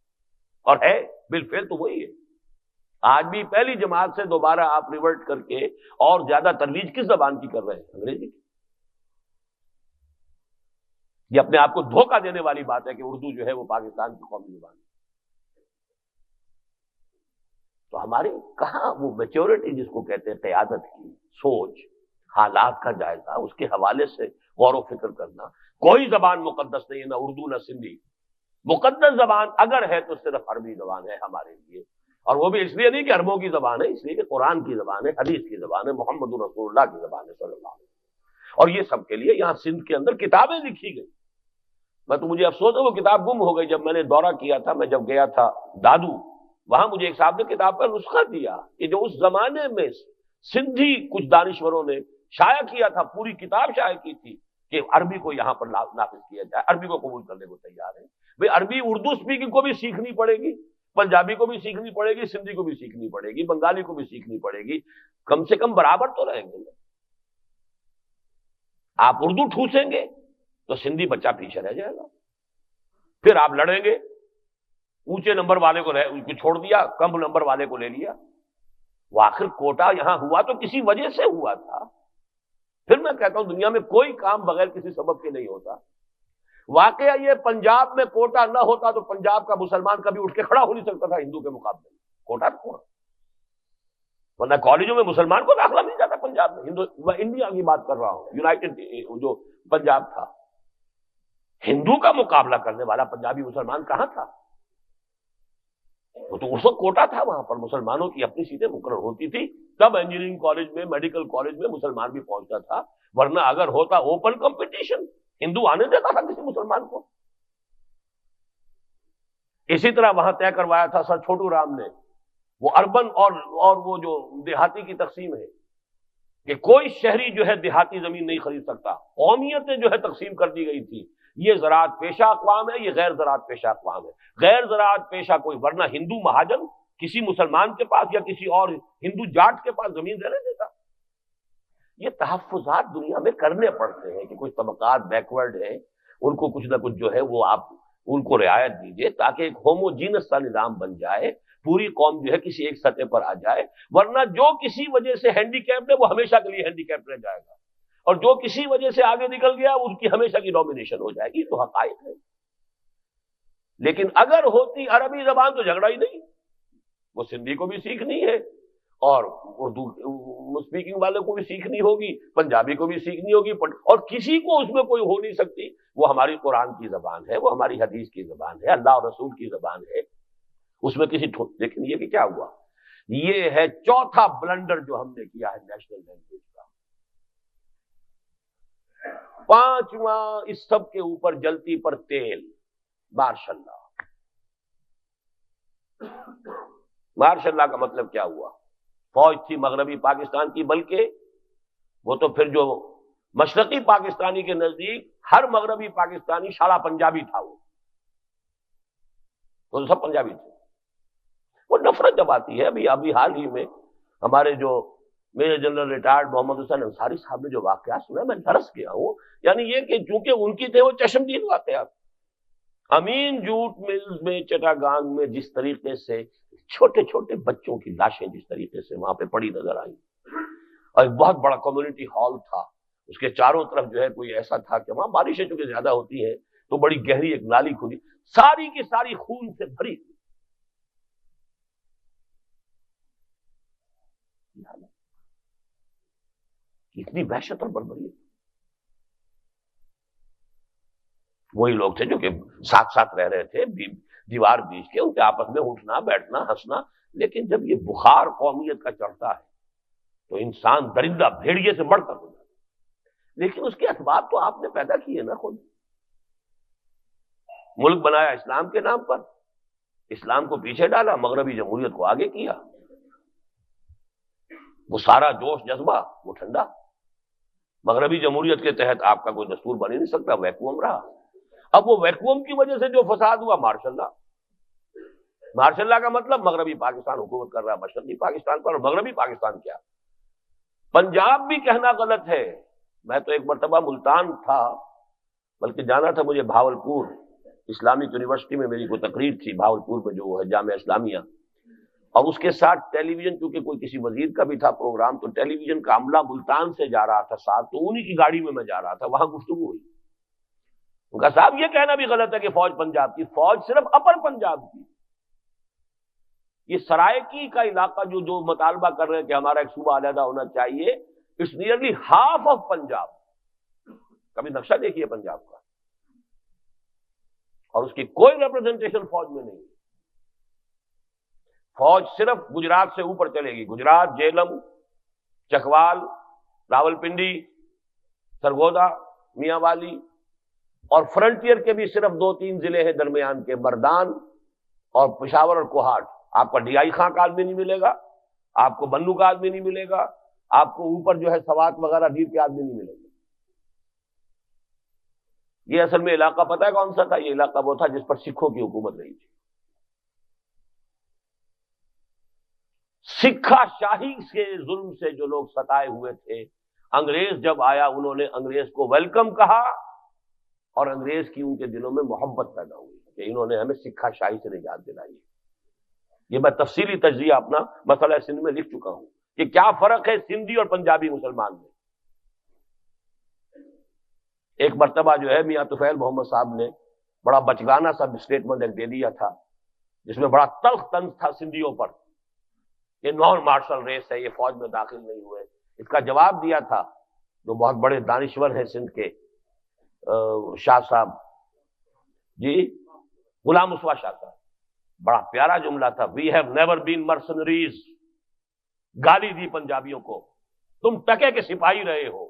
اور ہے بالفعل تو وہی ہے. آج بھی پہلی جماعت سے دوبارہ آپ ریورٹ کر کے اور زیادہ ترویج کس زبان کی کر رہے ہیں؟ انگریزی کی. یہ اپنے آپ کو دھوکہ دینے والی بات ہے کہ اردو جو ہے وہ پاکستان کی قومی زبان ہے. تو ہماری کہاں وہ میچورٹی جس کو کہتے ہیں قیادت کی سوچ، حالات کا جائزہ، اس کے حوالے سے غور و فکر کرنا. کوئی زبان مقدس نہیں ہے، نہ اردو نہ سندھی. مقدس زبان اگر ہے تو صرف عربی زبان ہے ہمارے لیے، اور وہ بھی اس لیے نہیں کہ عربوں کی زبان ہے، اس لیے کہ قرآن کی زبان ہے، حدیث کی زبان ہے، محمد رسول اللہ کی زبان ہے صلی اللہ علیہ وسلم. اور یہ سب کے لیے یہاں سندھ کے اندر کتابیں لکھی گئی. مجھے افسوس ہے وہ کتاب گم ہو گئی. جب میں نے دورہ کیا تھا، میں جب گیا تھا دادو، وہاں مجھے ایک صاحب نے کتاب کا نسخہ دیا کہ جو اس زمانے میں سندھی کچھ دانشوروں نے شائع کیا تھا، پوری کتاب شائع کی تھی کہ عربی کو یہاں پر نافذ کیا جائے، عربی کو قبول کرنے کو تیار ہے. بھئی عربی اردو اسپیکنگ کو بھی سیکھنی پڑے گی، پنجابی کو بھی سیکھنی پڑے گی، سندھی کو بھی سیکھنی پڑے گی، بنگالی کو بھی سیکھنی پڑے گی. کم سے کم برابر تو رہیں گے. آپ اردو ٹھوسیں گے تو سندھی بچہ پیچھے رہ جائے گا. پھر آپ لڑیں گے، اونچے نمبر والے کو چھوڑ دیا، کم نمبر والے کو لے لیا. وہ آخر کوٹا یہاں ہوا تو کسی وجہ سے ہوا تھا. پھر میں کہتا ہوں دنیا میں کوئی کام بغیر کسی سبب کے نہیں ہوتا. واقعہ یہ پنجاب میں کوٹا نہ ہوتا تو پنجاب کا مسلمان کبھی اٹھ کے کھڑا ہو نہیں سکتا تھا ہندو کے مقابلے میں. کوٹا کون؟ ورنہ کالجوں میں مسلمان کو داخلہ مل جاتا پنجاب میں. میں انڈیا کی بات کر رہا ہوں، یونائٹڈ جو پنجاب تھا، ہندو کا مقابلہ کرنے والا پنجابی مسلمان کہاں تھا؟ وہ تو اس وقت کوٹا تھا، وہاں پر مسلمانوں کی اپنی سیٹیں مقرر ہوتی تھی. تب انجینئرنگ کالج میں، میڈیکل کالج میں مسلمان بھی پہنچتا تھا. ورنہ اگر ہوتا اوپن کمپٹیشن، ہندو آنے دیتا تھا کسی مسلمان کو؟ اسی طرح وہاں طے کروایا تھا سر چھوٹو رام نے، وہ اربن اور وہ جو دیہاتی کی تقسیم ہے کہ کوئی شہری جو ہے دیہاتی زمین نہیں خرید سکتا. قومیتیں جو ہے تقسیم کر دی گئی تھی. یہ زراعت پیشہ اقوام ہے، یہ غیر زراعت پیشہ اقوام ہے. غیر زراعت پیشہ کوئی، ورنہ ہندو مہاجن کسی مسلمان کے پاس یا کسی اور ہندو جاٹ کے پاس زمین رہنے دیتا. یہ تحفظات دنیا میں کرنے پڑتے ہیں کہ کچھ طبقات بیکورڈ ہیں، ان کو کچھ نہ کچھ جو ہے وہ آپ ان کو رعایت دیجئے تاکہ ایک ہوموجینس سا نظام بن جائے، پوری قوم جو ہے کسی ایک سطح پر آ جائے. ورنہ جو کسی وجہ سے ہینڈی کیپڈ ہے وہ ہمیشہ کے لیے ہینڈی کیپڈ رہ جائے گا، اور جو کسی وجہ سے آگے نکل گیا ان کی ہمیشہ کی ڈومینیشن ہو جائے گی. تو حقائق ہے. لیکن اگر ہوتی عربی زبان تو جھگڑا ہی نہیں. وہ سندھی کو بھی سیکھنی ہے، اور اردو اسپیکنگ والے کو بھی سیکھنی ہوگی، پنجابی کو بھی سیکھنی ہوگی، اور کسی کو اس میں کوئی ہو نہیں سکتی. وہ ہماری قرآن کی زبان ہے، وہ ہماری حدیث کی زبان ہے، اللہ اور رسول کی زبان ہے. اس میں کسی لیکن یہ کہ کیا ہوا؟ یہ ہے چوتھا بلنڈر جو ہم نے کیا ہے نیشنل لینگویج کا. پانچواں اس سب کے اوپر جلتی پر تیل، ماشاء اللہ. ماشاء اللہ کا مطلب کیا ہوا؟ فوج تھی مغربی پاکستان کی، بلکہ وہ تو پھر جو مشرقی پاکستانی کے نزدیک ہر مغربی پاکستانی شاڑا پنجابی تھا. وہ تو سب پنجابی تھے. وہ نفرت جب آتی ہے، ابھی حال ہی میں ہمارے جو میجر جنرل ریٹائرڈ محمد حسین انصاری صاحب نے جو واقعات سنا، میں درس گیا ہوں. یعنی یہ کہ چونکہ ان کی تھے وہ چشمدید واقعات. امین جوٹ ملز میں چٹاگانگ میں جس طریقے سے چھوٹے چھوٹے بچوں کی لاشیں جس طریقے سے وہاں پہ پڑی نظر آئی، اور ایک بہت بڑا کمیونٹی ہال تھا، اس کے چاروں طرف جو ہے کوئی ایسا تھا کہ وہاں بارشیں چونکہ زیادہ ہوتی ہیں تو بڑی گہری ایک نالی کھلی، ساری کی ساری خون سے بھری تھی. اتنی وحشت اور بربری. وہی لوگ تھے جو کہ ساتھ ساتھ رہ رہے تھے، دیوار بیچ کے ان کے آپس میں اٹھنا بیٹھنا ہنسنا. لیکن جب یہ بخار قومیت کا چڑھتا ہے تو انسان درندہ بھیڑیے سے بڑھ کر ہو جاتا ہے. لیکن اس کے اسباب تو آپ نے پیدا کیے نا خود. ملک بنایا اسلام کے نام پر، اسلام کو پیچھے ڈالا، مغربی جمہوریت کو آگے کیا، وہ سارا جوش جذبہ وہ ٹھنڈا۔ مغربی جمہوریت کے تحت آپ کا کوئی دستور بن ہی نہیں سکتا، ویکوم رہا۔ اب وہ ویکوم کی وجہ سے جو فساد ہوا، مارشل لا۔ مارشل لا کا مطلب مغربی پاکستان حکومت کر رہا ہے مشرقی پاکستان پر، اور مغربی پاکستان کیا، پنجاب بھی کہنا غلط ہے۔ میں تو ایک مرتبہ ملتان تھا، بلکہ جانا تھا مجھے بھاولپور، اسلامک یونیورسٹی میں میری کوئی تقریر تھی بھاولپور میں جو ہے جامعہ اسلامیہ، اور اس کے ساتھ ٹیلی ویژن، چونکہ کوئی کسی وزیر کا بھی تھا پروگرام، تو ٹیلی ویژن کا عملہ ملتان سے جا رہا تھا ساتھ، تو انہی کی گاڑی میں جا رہا تھا، وہاں گفتگو ہوئی۔ ان کا صاحب یہ کہنا بھی غلط ہے کہ فوج پنجاب کی، فوج صرف اپر پنجاب کی، یہ سرائکی کا علاقہ جو مطالبہ کر رہے ہیں کہ ہمارا ایک صوبہ علیحدہ ہونا چاہیے، it's nearly half of Punjab. کبھی نقشہ دیکھیے پنجاب کا، اور اس کی کوئی ریپرزنٹیشن فوج میں نہیں۔ فوج صرف گجرات سے اوپر چلے گی، گجرات، جیلم، چکوال، راولپنڈی، سرگودا، میاں والی، اور فرنٹیئر کے بھی صرف 2-3 ضلع ہیں درمیان کے، مردان اور پشاور اور کوہاٹ۔ آپ کا ڈی آئی خاں کا آدمی نہیں ملے گا، آپ کو بنو کا آدمی نہیں ملے گا، آپ کو اوپر جو ہے سوات وغیرہ دیر کے آدمی نہیں ملے گا۔ یہ اصل میں علاقہ پتہ ہے کون سا تھا؟ یہ علاقہ وہ تھا جس پر سکھوں کی حکومت رہی تھی۔ سکھا شاہی کے ظلم سے جو لوگ ستائے ہوئے تھے، انگریز جب آیا انہوں نے انگریز کو ویلکم کہا، اور انگریز کی ان کے دلوں میں محبت پیدا ہوئی کہ انہوں نے ہمیں سکھا شاہی سے نجات دلائی۔ یہ میں تفصیلی تجزیہ اپنا مسئلہ سندھ میں لکھ چکا ہوں کہ کیا فرق ہے سندھی اور پنجابی مسلمان میں۔ ایک مرتبہ جو ہے میاں طفیل محمد صاحب نے بڑا بچگانہ سا اسٹیٹمنٹ ایک دے دیا تھا، جس میں بڑا تلخ طنز تھا سندھیوں پر، یہ نان مارشل ریس ہے، یہ فوج میں داخل نہیں ہوئے۔ اس کا جواب دیا تھا جو بہت بڑے دانشور ہیں سندھ کے، شاہ صاحب جی، غلام اسوا شاہ صاحب، بڑا پیارا جملہ تھا، وی ہیو نیور بین مرسنریز۔ گالی دی پنجابیوں کو، تم ٹکے کے سپاہی رہے ہو،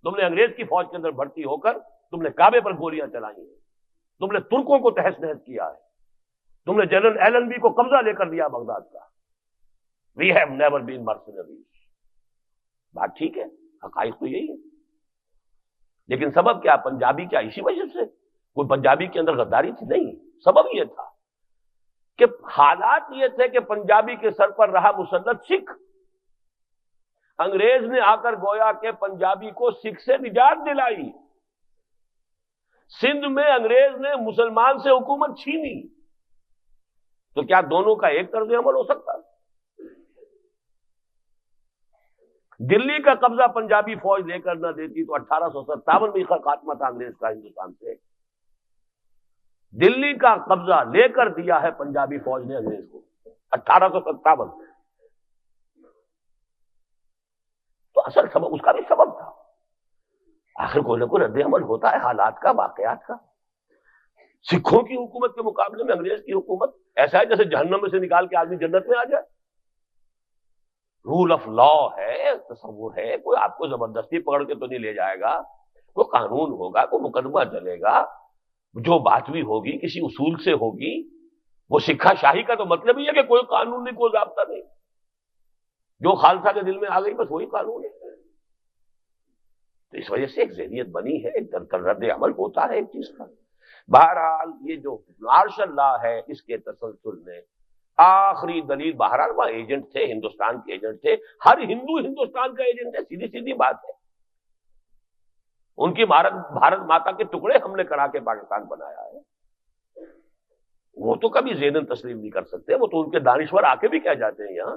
تم نے انگریز کی فوج کے اندر بھرتی ہو کر تم نے کعبے پر گولیاں چلائی ہیں، تم نے ترکوں کو تہس نہس کیا ہے، تم نے جنرل ایلن بی کو قبضہ لے کر دیا بغداد کا۔ We have never been mercenaries. بات ٹھیک ہے، حقائق تو یہی ہے، لیکن سبب کیا؟ پنجابی کیا اسی وجہ سے کوئی پنجابی کے اندر غداری تھی؟ نہیں، سبب یہ تھا کہ حالات یہ تھے کہ پنجابی کے سر پر رہا مسلط سکھ۔ انگریز نے آ کر گویا کہ پنجابی کو سکھ سے نجات دلائی، سندھ میں انگریز نے مسلمان سے حکومت چھینی، تو کیا دونوں کا ایک طرز عمل ہو سکتا؟ دلی کا قبضہ پنجابی فوج لے کر نہ دیتی تو 1857 میں خاتمہ تھا انگریز کا ہندوستان سے۔ دلی کا قبضہ لے کر دیا ہے پنجابی فوج نے انگریز کو 1857۔ تو اصل سبب اس کا بھی سبب تھا، آخر کوئی نہ کوئی رد عمل ہوتا ہے حالات کا، واقعات کا۔ سکھوں کی حکومت کے مقابلے میں انگریز کی حکومت ایسا ہے جیسے جہنم میں سے نکال کے آدمی جنت میں آ جائے۔ رول آف لا ہے، تصور ہے، کوئی آپ کو زبردستی پکڑ کے تو نہیں لے جائے گا، کوئی قانون ہوگا، کوئی مقدمہ چلے گا، جو بات بھی ہوگی کسی اصول سے ہوگی۔ وہ سکھا شاہی کا تو مطلب ہی ہے کہ کوئی قانون نہیں، کوئی ضابطہ نہیں، جو خالصہ کے دل میں آ گئی بس وہی قانون ہے۔ تو اس وجہ سے ایک ذہنیت بنی ہے، ایک رد عمل ہوتا ہے ایک چیز کا۔ بہرحال یہ جو مارشل لا ہے، اس کے تسلسل میں آخری دلیل، بہرحال وہ ایجنٹ تھے، ہندوستان کے ایجنٹ تھے، ہر ہندو ہندوستان کا ایجنٹ ہے، سیدھی سیدھی بات ہے۔ ان کی بھارت ماتا کے ٹکڑے ہم نے کرا کے پاکستان بنایا ہے، وہ تو کبھی ذہناً تسلیم نہیں کر سکتے، وہ تو ان کے دانشور آ کے بھی کہہ جاتے ہیں یہاں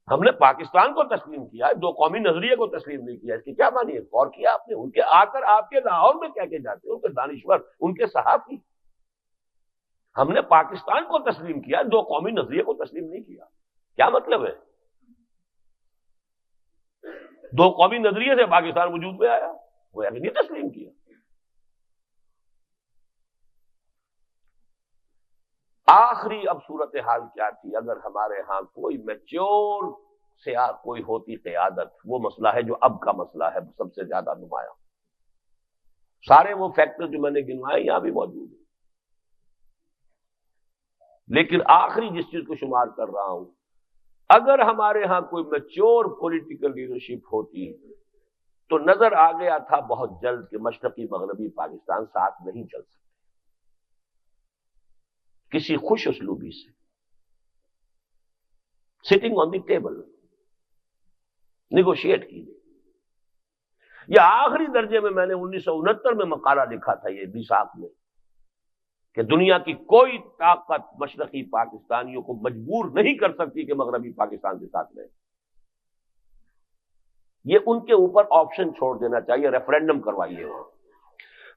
ہم نے پاکستان کو تسلیم کیا، دو قومی نظریے کو تسلیم نہیں کیا۔ اس کی کیا معنی ہے؟ غور کیا آپ نے؟ ان کے آ کر آپ کے لاہور میں کہہ کے جاتے ہیں ان کے دانشور، ان کے صحافی، ہم نے پاکستان کو تسلیم کیا، دو قومی نظریے کو تسلیم نہیں کیا۔ کیا مطلب ہے؟ دو قومی نظریے سے پاکستان وجود میں آیا، وہ نہیں تسلیم کیا۔ آخری اب صورتحال کیا تھی؟ اگر ہمارے ہاں کوئی میچور سے کوئی ہوتی قیادت، وہ مسئلہ ہے جو اب کا مسئلہ ہے سب سے زیادہ نمایاں، سارے وہ فیکٹر جو میں نے گنوائے یہاں بھی موجود ہیں. لیکن آخری جس چیز کو شمار کر رہا ہوں، اگر ہمارے ہاں کوئی میچور پولیٹیکل لیڈرشپ ہوتی تو نظر آ گیا تھا بہت جلد کہ مشرقی مغربی پاکستان ساتھ نہیں چل سکتے. کسی خوش اسلوبی سے sitting on the table negotiate کی. یہ آخری درجے میں نے 1969 میں مقالہ لکھا تھا یہ میثاق میں کہ دنیا کی کوئی طاقت مشرقی پاکستانیوں کو مجبور نہیں کر سکتی کہ مغربی پاکستان کے ساتھ رہیں. یہ ان کے اوپر آپشن چھوڑ دینا چاہیے، ریفرینڈم کروائیے.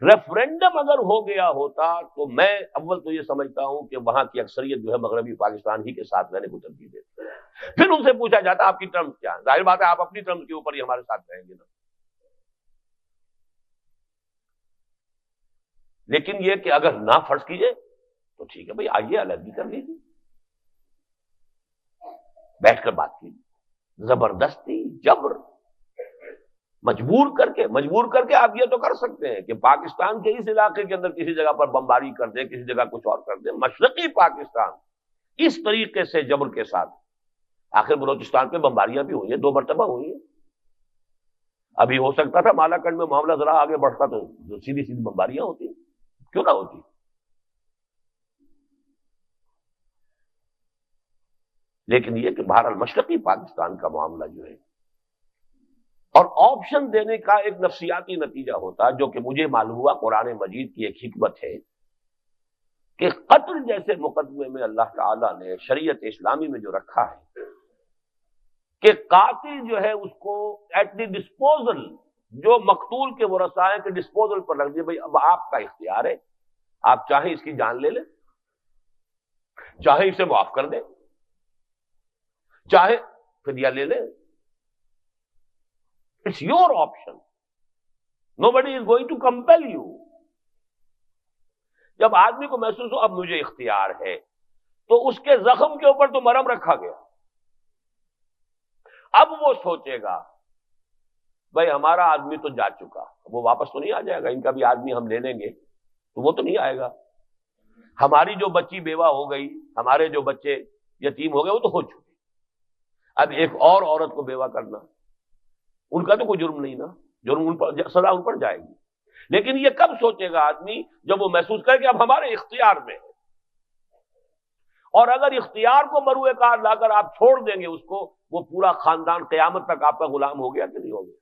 ریفرینڈم اگر ہو گیا ہوتا تو میں اول تو یہ سمجھتا ہوں کہ وہاں کی اکثریت جو ہے مغربی پاکستان ہی کے ساتھ رہنے کو ترجیح دیتی. پھر ان سے پوچھا جاتا آپ کی ٹرمز کیا ہے، ظاہر بات ہے آپ اپنی ٹرمز کے اوپر ہی ہمارے ساتھ رہیں گے نا. لیکن یہ کہ اگر نہ فرض کیجئے تو ٹھیک ہے بھائی، آئیے علیحدگی کر لیجیے، بیٹھ کر بات کیجیے. زبردستی، جبر، مجبور کر کے آپ یہ تو کر سکتے ہیں کہ پاکستان کے اس علاقے کے اندر کسی جگہ پر بمباری کر دیں، کسی جگہ کچھ اور کر دیں. مشرقی پاکستان اس طریقے سے جبر کے ساتھ، آخر بلوچستان پہ بمباریاں بھی ہوئی ہیں، 2 مرتبہ ہوئی ہیں. ابھی ہو سکتا تھا مالاکنڈ میں معاملہ ذرا آگے بڑھتا تو سیدھی سیدھی بمباریاں ہوتی، کیوں نہ ہوتی. لیکن یہ کہ بہرحال مشرقی پاکستان کا معاملہ جو ہے، اور آپشن دینے کا ایک نفسیاتی نتیجہ ہوتا جو کہ مجھے معلوم ہوا قرآن مجید کی ایک حکمت ہے کہ قتل جیسے مقدمے میں اللہ تعالیٰ نے شریعت اسلامی میں جو رکھا ہے کہ قاتل جو ہے اس کو ایٹ دی ڈسپوزل، جو مقتول کے ورثاء ہیں کے ڈسپوزل پر رکھ دیا. بھائی اب آپ کا اختیار ہے، آپ چاہیں اس کی جان لے لیں، چاہے اسے معاف کر دیں، چاہے فدیہ لے لیں. It's your option, nobody is going to compel you. جب آدمی کو محسوس ہو اب مجھے اختیار ہے تو اس کے زخم کے اوپر تو مرہم رکھا گیا. اب وہ سوچے گا بھائی ہمارا آدمی تو جا چکا، وہ واپس تو نہیں آ جائے گا، ان کا بھی آدمی ہم لے لیں گے تو وہ تو نہیں آئے گا. ہماری جو بچی بیوہ ہو گئی، ہمارے جو بچے یتیم ہو گئے وہ تو ہو چکے. اب ایک اور عورت کو بیوہ کرنا، ان کا تو کوئی جرم نہیں نا، جرم ان پر، سزا ان پر جائے گی. لیکن یہ کب سوچے گا آدمی؟ جب وہ محسوس کرے کہ اب ہمارے اختیار میں ہے. اور اگر اختیار کو مروئے کار لا کر آپ چھوڑ دیں گے اس کو، وہ پورا خاندان قیامت تک آپ کا غلام ہو گیا کہ نہیں ہو گیا.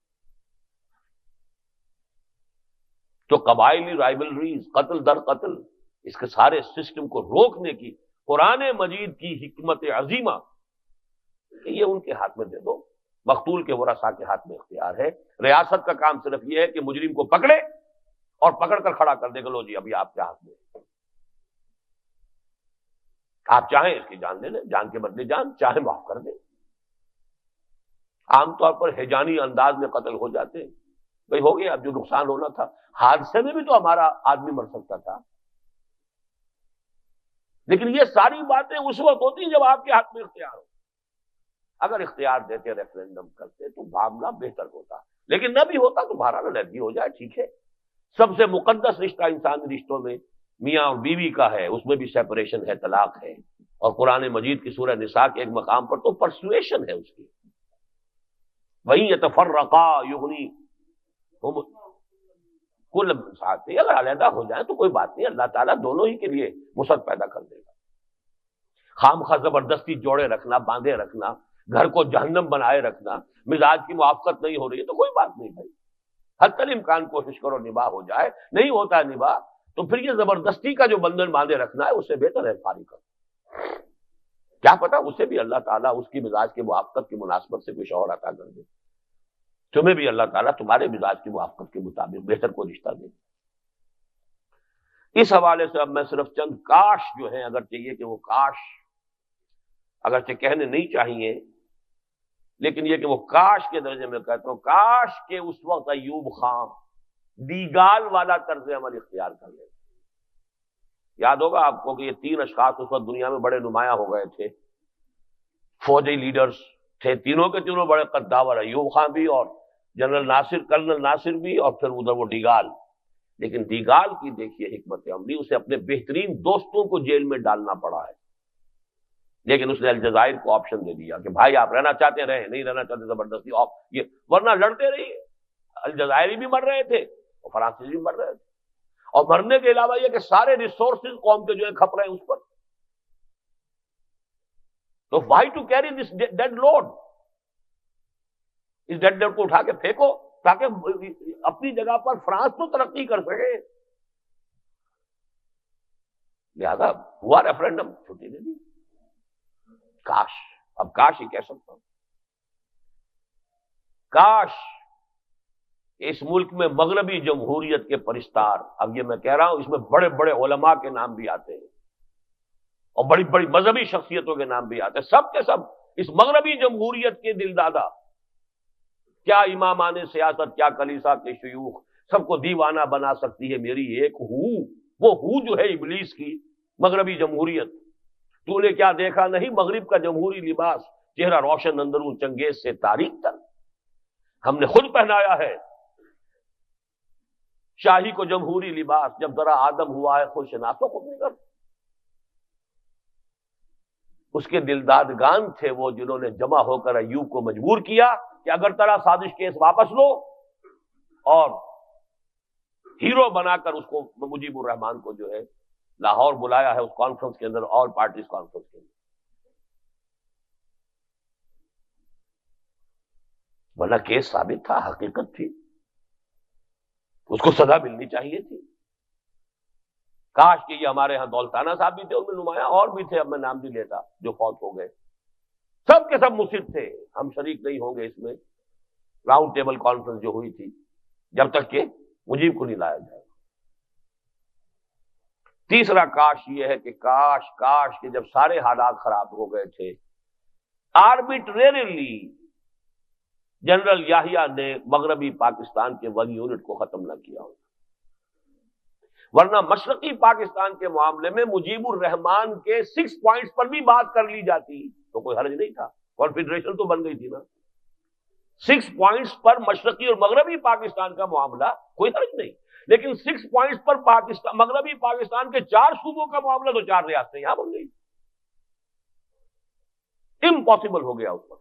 تو قبائلی رائولریز، قتل در قتل، اس کے سارے سسٹم کو روکنے کی قرآن مجید کی حکمت عظیمہ کہ یہ ان کے ہاتھ میں دے دو. مقتول کے ورثاء کے ہاتھ میں اختیار ہے. ریاست کا کام صرف یہ ہے کہ مجرم کو پکڑے اور پکڑ کر کھڑا کر دے گا، لو جی ابھی آپ کے ہاتھ میں، آپ چاہیں اس کی جان لے لیں، جان کے بدلے جان، چاہیں معاف کر دیں. عام طور پر ہیجانی انداز میں قتل ہو جاتے ہیں، بھئی ہو گیا، اب جو نقصان ہونا تھا. حادثے میں بھی تو ہمارا آدمی مر سکتا تھا. لیکن یہ ساری باتیں اس وقت ہوتی ہیں جب آپ کے ہاتھ میں اختیار ہو. اگر اختیار دیتے، ریفرینڈم کرتے تو معاملہ بہتر ہوتا. لیکن نہ بھی ہوتا تو بہرحال علیحدگی ہو جائے، ٹھیک ہے. سب سے مقدس رشتہ انسانی رشتوں میں میاں اور بیوی کا ہے، اس میں بھی سیپریشن ہے، طلاق ہے. اور قرآن مجید کی سورہ نساء کے ایک مقام پر تو پرسویشن ہے اس کی، وہیں یتفرقا یغنی ہم کل ساتھ. اگر علیحدہ ہو جائیں تو کوئی بات نہیں، اللہ تعالیٰ دونوں ہی کے لیے وسعت پیدا کر دے گا. خامخواہ زبردستی جوڑے رکھنا، باندھے رکھنا، گھر کو جہنم بنائے رکھنا، مزاج کی موافقت نہیں ہو رہی ہے تو کوئی بات نہیں بھائی، حتی الامکان کوشش کرو نباہ ہو جائے. نہیں ہوتا ہے نباہ تو پھر یہ زبردستی کا جو بندھن باندھے رکھنا ہے اس سے بہتر ہے فارغ کرو. کیا پتا اسے بھی اللہ تعالیٰ اس کی مزاج کی موافقت کی مناسبت سے کچھ اور عطا کر دے، تمہیں بھی اللہ تعالیٰ تمہارے مزاج کی موافقت کے مطابق بہتر کو رشتہ دے. اس حوالے سے اب میں صرف چند کاش جو ہیں، اگر چاہیے کہ وہ کاش اگرچہ کہنے نہیں چاہیے، لیکن یہ کہ وہ کاش کے درجے میں کہتا ہوں، کاش کہ اس وقت ایوب خان دیگال والا طرز عمل اختیار کر لے. یاد ہوگا آپ کو کہ یہ 3 اشخاص اس وقت دنیا میں بڑے نمایاں ہو گئے تھے، فوجی لیڈرز تھے، تینوں کے تینوں بڑے قداور، ایوب خان بھی اور جنرل ناصر، کرنل ناصر بھی، اور پھر ادھر وہ ڈیگال. لیکن دیگال کی دیکھیے حکمت عملی، اسے اپنے بہترین دوستوں کو جیل میں ڈالنا پڑا ہے، لیکن اس نے الجزائر کو آپشن دے دیا کہ بھائی آپ رہنا چاہتے رہیں، نہیں رہنا چاہتے زبردستی آپ یہ، ورنہ لڑتے رہیے۔ الجزائری بھی مر رہے تھے اور فرانسیسی بھی مر رہے تھے، اور مرنے کے علاوہ یہ کہ سارے ریسورسز قوم کے جو ہے کھپ رہے ہیں اس پر۔ تو why to carry this dead load, اس ڈیڈ لوڈ کو اٹھا کے پھینکو تاکہ اپنی جگہ پر فرانس تو ترقی کر سکے۔ لہذا ہوا ریفرینڈم، چھٹی دے دی۔ کاش، اب کاش ہی کہہ سکتا ہوں، کاش اس ملک میں مغربی جمہوریت کے پرستار، اب یہ میں کہہ رہا ہوں اس میں بڑے بڑے علماء کے نام بھی آتے ہیں اور بڑی بڑی مذہبی شخصیتوں کے نام بھی آتے ہیں، سب کے سب اس مغربی جمہوریت کے دل دادا، کیا امامان سیاست، کیا کلیسا کے شیوخ، سب کو دیوانہ بنا سکتی ہے میری ایک ہو، وہ ہو جو ہے ابلیس کی مغربی جمہوریت۔ تو نے کیا دیکھا نہیں مغرب کا جمہوری لباس، چہرہ روشن اندرون چنگیز سے تاریخ تک، ہم نے خود پہنایا ہے شاہی کو جمہوری لباس، جب ذرا آدم ہوا ہے خود شناسو خود نہیں کر۔ اس کے دلدادگان تھے وہ جنہوں نے جمع ہو کر ایوب کو مجبور کیا کہ اگر ترا سازش کیس واپس لو، اور ہیرو بنا کر اس کو مجیب الرحمان کو جو ہے لاہور بلایا ہے اس کانفرنس کے اندر، اور پارٹیز کانفرنس کے اندر، ورنہ کیس ثابت تھا، حقیقت تھی، اس کو سزا ملنی چاہیے تھی۔ کاش کہ یہ ہمارے ہاں دولتانہ صاحب بھی تھے، ان میں نمایاں اور بھی تھے، اب میں نام بھی لیتا، جو فوت ہو گئے، سب کے سب مصر تھے، ہم شریک نہیں ہوں گے اس میں، راؤنڈ ٹیبل کانفرنس جو ہوئی تھی، جب تک کہ مجیب کو نہیں لایا جائے۔ تیسرا کاش یہ ہے کہ کاش کہ جب سارے حالات خراب ہو گئے تھے، آربیٹریریلی جنرل یحییٰ نے مغربی پاکستان کے 1 یونٹ کو ختم نہ کیا ہوتا، ورنہ مشرقی پاکستان کے معاملے میں مجیب الرحمان کے 6 پوائنٹس پر بھی بات کر لی جاتی تو کوئی حرج نہیں تھا، کانفیڈریشن تو بن گئی تھی نا۔ 6 پوائنٹس پر مشرقی اور مغربی پاکستان کا معاملہ کوئی حرج نہیں، لیکن 6 پوائنٹس پر مغربی پاکستان کے 4 صوبوں کا معاملہ تو 4 ریاستیں یہاں بن گئی، امپاسبل ہو گیا اس پر۔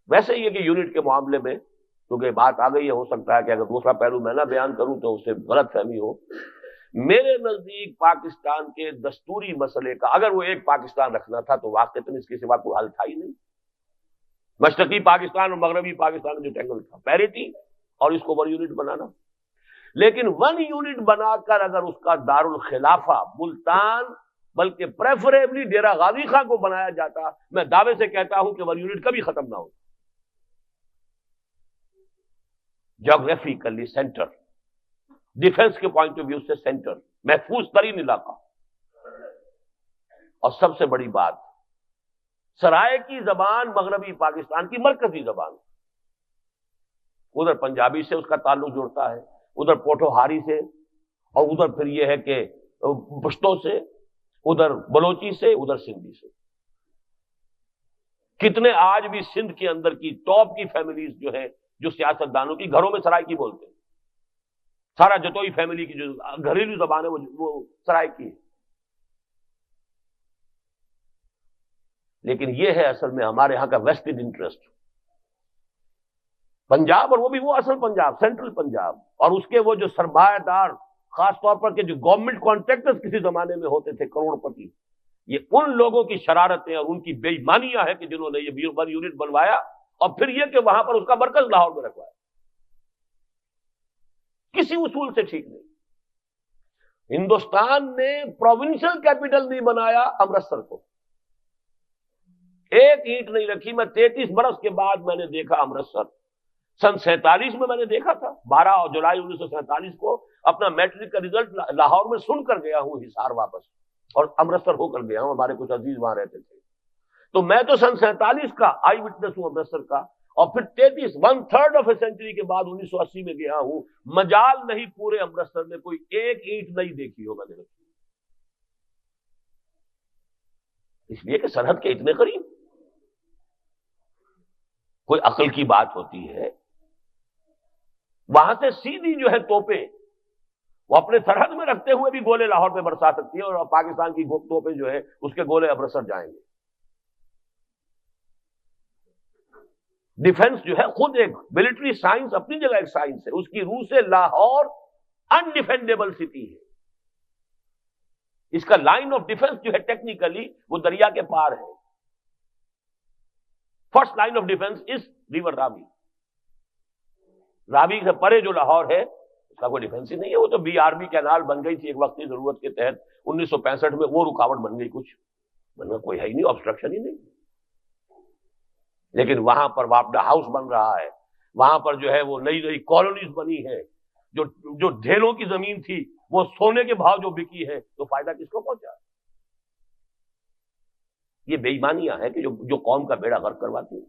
ویسے یہ کہ یونٹ کے معاملے میں کیونکہ بات آ گئی ہے، ہو سکتا ہے کہ اگر دوسرا پہلو میں نہ بیان کروں تو اس سے غلط فہمی ہو، میرے نزدیک پاکستان کے دستوری مسئلے کا اگر وہ ایک پاکستان رکھنا تھا تو واقعتاً اس کے سوا کوئی حل تھا ہی نہیں۔ مشرقی پاکستان اور مغربی پاکستان جو ٹینگل تھا، پیریٹی، اور اس کو 1 یونٹ بنانا، لیکن 1 یونٹ بنا کر اگر اس کا دارالخلافہ ملتان بلکہ پریفریبلی ڈیرہ غازی خان کو بنایا جاتا، میں دعوے سے کہتا ہوں کہ 1 یونٹ کبھی ختم نہ ہو۔ جغرافیکلی سینٹر، ڈیفنس کے پوائنٹ آف ویو سے سینٹر، محفوظ ترین علاقہ، اور سب سے بڑی بات سرائے کی زبان مغربی پاکستان کی مرکزی زبان، ادھر پنجابی سے اس کا تعلق جڑتا ہے، ادھر پوٹوہاری سے، اور ادھر پھر یہ ہے کہ پشتو سے، ادھر بلوچی سے، ادھر سندھی سے۔ کتنے آج بھی سندھ کے اندر کی ٹاپ کی فیملیز جو ہے، جو سیاستدانوں کی گھروں میں سرائے کی بولتے ہیں، سارا جتوئی فیملی کی جو گھریلو زبان ہے وہ سرائے کی ہے۔ لیکن یہ ہے اصل میں ہمارے ہاں کا ویسٹڈ انٹرسٹ، پنجاب، اور وہ بھی وہ اصل پنجاب، سینٹرل پنجاب، اور اس کے وہ جو سرمایہ دار، خاص طور پر کہ جو گورنمنٹ کانٹریکٹرز کسی زمانے میں ہوتے تھے، کروڑ پتی، یہ ان لوگوں کی شرارتیں اور ان کی بے ایمانیاں ہیں کہ جنہوں نے یہ 1 یونٹ بنوایا، اور پھر یہ کہ وہاں پر اس کا مرکز لاہور میں رکھوایا، کسی اصول سے ٹھیک نہیں۔ ہندوستان نے پروونشل کیپٹل نہیں بنایا امرتسر کو، ایک اینٹ نہیں رکھی۔ میں 33 برس کے بعد میں نے دیکھا امرتسر، سن 47 میں نے دیکھا تھا، 12 جولائی 1947 کو اپنا میٹرک کا رزلٹ لاہور میں سن کر گیا ہوں حصار واپس، اور امرتسر ہو کر گیا ہوں، ہمارے کچھ عزیز وہاں رہتے تھے، تو میں تو سن 47 کا آئی وٹنس ہوں امرتسر کا، اور پھر 33 1/3 آف اے سینچری کے بعد 1980 میں گیا ہوں، مجال نہیں پورے امرتسر میں کوئی ایک اینٹ نہیں دیکھی ہو میں نے رکھی، اس لیے کہ سرحد کے اتنے قریب۔ کوئی عقل کی بات ہوتی ہے وہاں سے سیدھی جو ہے توپیں وہ اپنے سرحد میں رکھتے ہوئے بھی گولے لاہور پہ برسا سکتی ہیں، اور پاکستان کی توپیں جو ہے اس کے گولے ابرسر جائیں گے۔ ڈیفنس جو ہے خود ایک ملٹری سائنس اپنی جگہ ایک سائنس ہے، اس کی روح سے لاہور انڈیفینڈیبل سٹی ہے۔ اس کا لائن آف ڈیفنس جو ہے ٹیکنیکلی وہ دریا کے پار ہے۔ First line of defence is river Ravi. Ravi سے پرے جو لاہور ہے اس کا کوئی ڈیفنس ہی نہیں ہے۔ وہ تو بی آر بی کینال بن گئی تھی ایک وقت کی ضرورت کے تحت 1965 میں، وہ رکاوٹ بن گئی کچھ، ورنہ کوئی ہے ہی نہیں، آبسٹرکشن ہی نہیں۔ لیکن وہاں پر واپڈا ہاؤس بن رہا ہے، وہاں پر جو ہے وہ نئی نئی کالونیز بنی ہے، جو ڈھیلوں کی زمین تھی وہ سونے کے بھاؤ جو بکی ہے، تو فائدہ کس کو پہنچا؟ یہ بے ایمانیاں ہیں کہ جو قوم کا بیڑا غرق کرواتی ہیں۔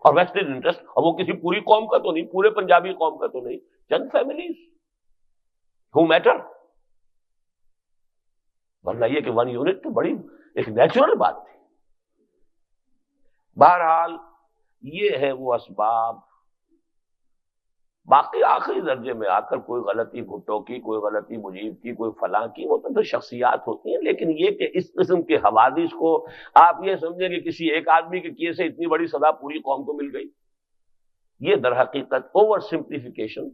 اور ویسٹرن انٹرسٹ، اور وہ کسی پوری قوم کا تو نہیں، پورے پنجابی قوم کا تو نہیں، چند فیملیز ہو میٹر، ورنہ یہ کہ ون یونٹ تو بڑی ایک نیچرل بات تھی۔ بہرحال یہ ہے وہ اسباب۔ باقی آخری درجے میں آ کر کوئی غلطی بھٹو کی، کوئی غلطی مجیب کی، کوئی فلاں کی، وہ تو شخصیات ہوتی ہیں، لیکن یہ کہ اس قسم کے حوادث کو آپ یہ سمجھیں کہ کسی ایک آدمی کے کیے سے اتنی بڑی سزا پوری قوم کو مل گئی، یہ در حقیقت اوور سمپلیفیکیشن،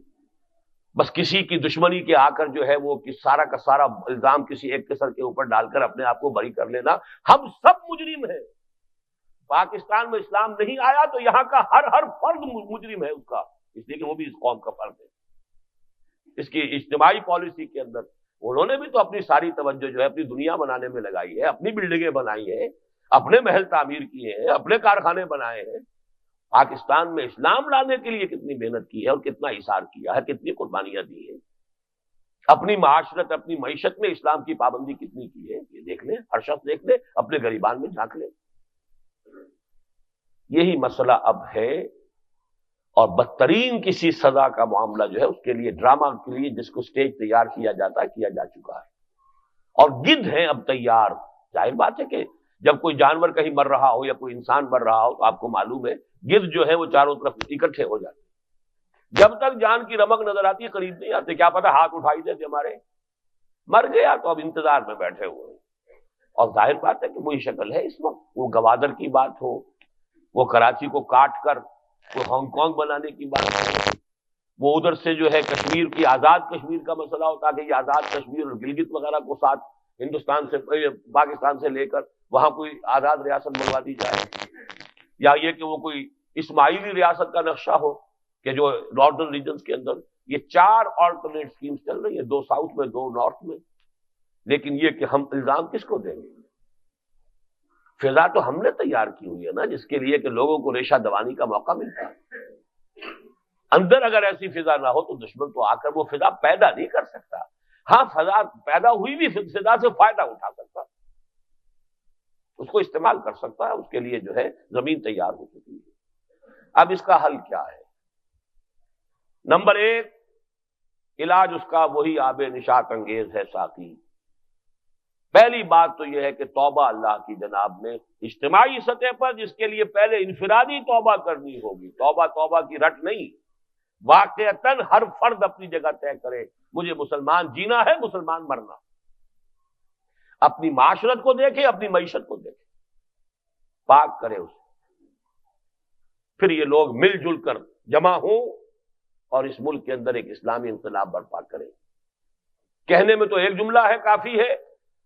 بس کسی کی دشمنی کے آ کر جو ہے وہ سارا کا سارا الزام کسی ایک کے سر کے اوپر ڈال کر اپنے آپ کو بری کر لینا۔ ہم سب مجرم ہیں۔ پاکستان میں اسلام نہیں آیا تو یہاں کا ہر فرد مجرم ہے اس کا، اس لیے کہ وہ بھی اس قوم کا فرد ہے۔ اس کی اجتماعی پالیسی کے اندر انہوں نے بھی تو اپنی ساری توجہ جو ہے اپنی دنیا بنانے میں لگائی ہے، اپنی بلڈنگیں بنائی ہیں، اپنے محل تعمیر کیے ہیں، اپنے کارخانے بنائے ہیں۔ پاکستان میں اسلام لانے کے لیے کتنی محنت کی ہے اور کتنا اثار کیا ہے، کتنی قربانیاں دی ہیں، اپنی معاشرت اپنی معیشت میں اسلام کی پابندی کتنی کی ہے، یہ دیکھ لیں، ہر شخص دیکھ لے، اپنے گریبان میں جھانک لے۔ یہی مسئلہ اب ہے، اور بدترین کسی سزا کا معاملہ جو ہے اس کے لیے ڈرامہ کے لیے جس کو سٹیج تیار کیا جاتا ہے کیا جا چکا ہے، اور گدھ ہیں اب تیار۔ ظاہر بات ہے کہ جب کوئی جانور کہیں مر رہا ہو یا کوئی انسان مر رہا ہو تو آپ کو معلوم ہے گدھ جو ہے وہ چاروں طرف اکٹھے ہو جاتے ہیں، جب تک جان کی رمق نظر آتی ہے قریب نہیں آتے، کیا پتہ ہاتھ اٹھائی دیتے ہمارے، مر گیا تو اب انتظار میں بیٹھے ہوئے ہیں۔ اور ظاہر بات ہے کہ وہی شکل ہے اس وقت، وہ گوادر کی بات ہو، وہ کراچی کو کاٹ کر وہ ہانگ کانگ بنانے کی بات ہو، وہ ادھر سے جو ہے کشمیر کی آزاد کشمیر کا مسئلہ ہوتا کہ یہ آزاد کشمیر اور گلگت وغیرہ کو ساتھ ہندوستان سے پاکستان سے لے کر وہاں کوئی آزاد ریاست بنوا دی جائے، یا یہ کہ وہ کوئی اسماعیلی ریاست کا نقشہ ہو کہ جو نارتھرن ریجنز کے اندر یہ 4 آلٹرنیٹ سکیمز چل رہی ہیں، 2 ساؤتھ میں 2 نارتھ میں۔ لیکن یہ کہ ہم الزام کس کو دیں گے؟ فضا تو ہم نے تیار کی ہوئی ہے نا، جس کے لیے کہ لوگوں کو ریشہ دوانی کا موقع ملتا ہے۔ اندر اگر ایسی فضا نہ ہو تو دشمن تو آ کر وہ فضا پیدا نہیں کر سکتا۔ ہاں، فضا پیدا ہوئی بھی فضا سے فائدہ اٹھا سکتا، اس کو استعمال کر سکتا ہے، اس کے لیے جو ہے زمین تیار ہو چکی ہے۔ اب اس کا حل کیا ہے؟ نمبر 1، علاج اس کا وہی آب نشاط انگیز ہے ساقی۔ پہلی بات تو یہ ہے کہ توبہ اللہ کی جناب میں اجتماعی سطح پر، جس کے لیے پہلے انفرادی توبہ کرنی ہوگی۔ توبہ کی رٹ نہیں، واقعتاً ہر فرد اپنی جگہ طے کرے، مجھے مسلمان جینا ہے، مسلمان مرنا، اپنی معاشرت کو دیکھے، اپنی معیشت کو دیکھے، پاک کرے اسے، پھر یہ لوگ مل جل کر جمع ہوں اور اس ملک کے اندر ایک اسلامی انقلاب برپا کریں۔ کہنے میں تو ایک جملہ ہے، کافی ہے،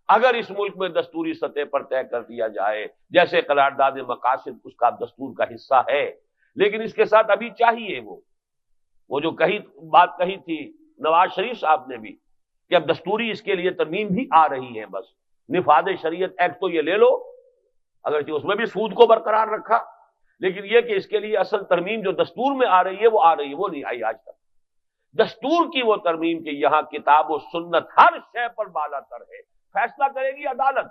اگر اس ملک میں دستوری سطح پر طے کر دیا جائے، جیسے قرارداد مقاصد اس کا دستور کا حصہ ہے، لیکن اس کے ساتھ ابھی چاہیے وہ جو بات کہی تھی نواز شریف صاحب نے بھی کہ اب دستوری اس کے لیے ترمیم بھی آ رہی ہے، بس نفاذ شریعت ایکٹ تو یہ لے لو، اگرچہ اس میں بھی سود کو برقرار رکھا، لیکن یہ کہ اس کے لیے اصل ترمیم جو دستور میں آ رہی ہے وہ نہیں آئی آج تک۔ دستور کی وہ ترمیم کہ یہاں کتاب و سنت ہر شے پر بالا تر ہے، فیصلہ کرے گی عدالت،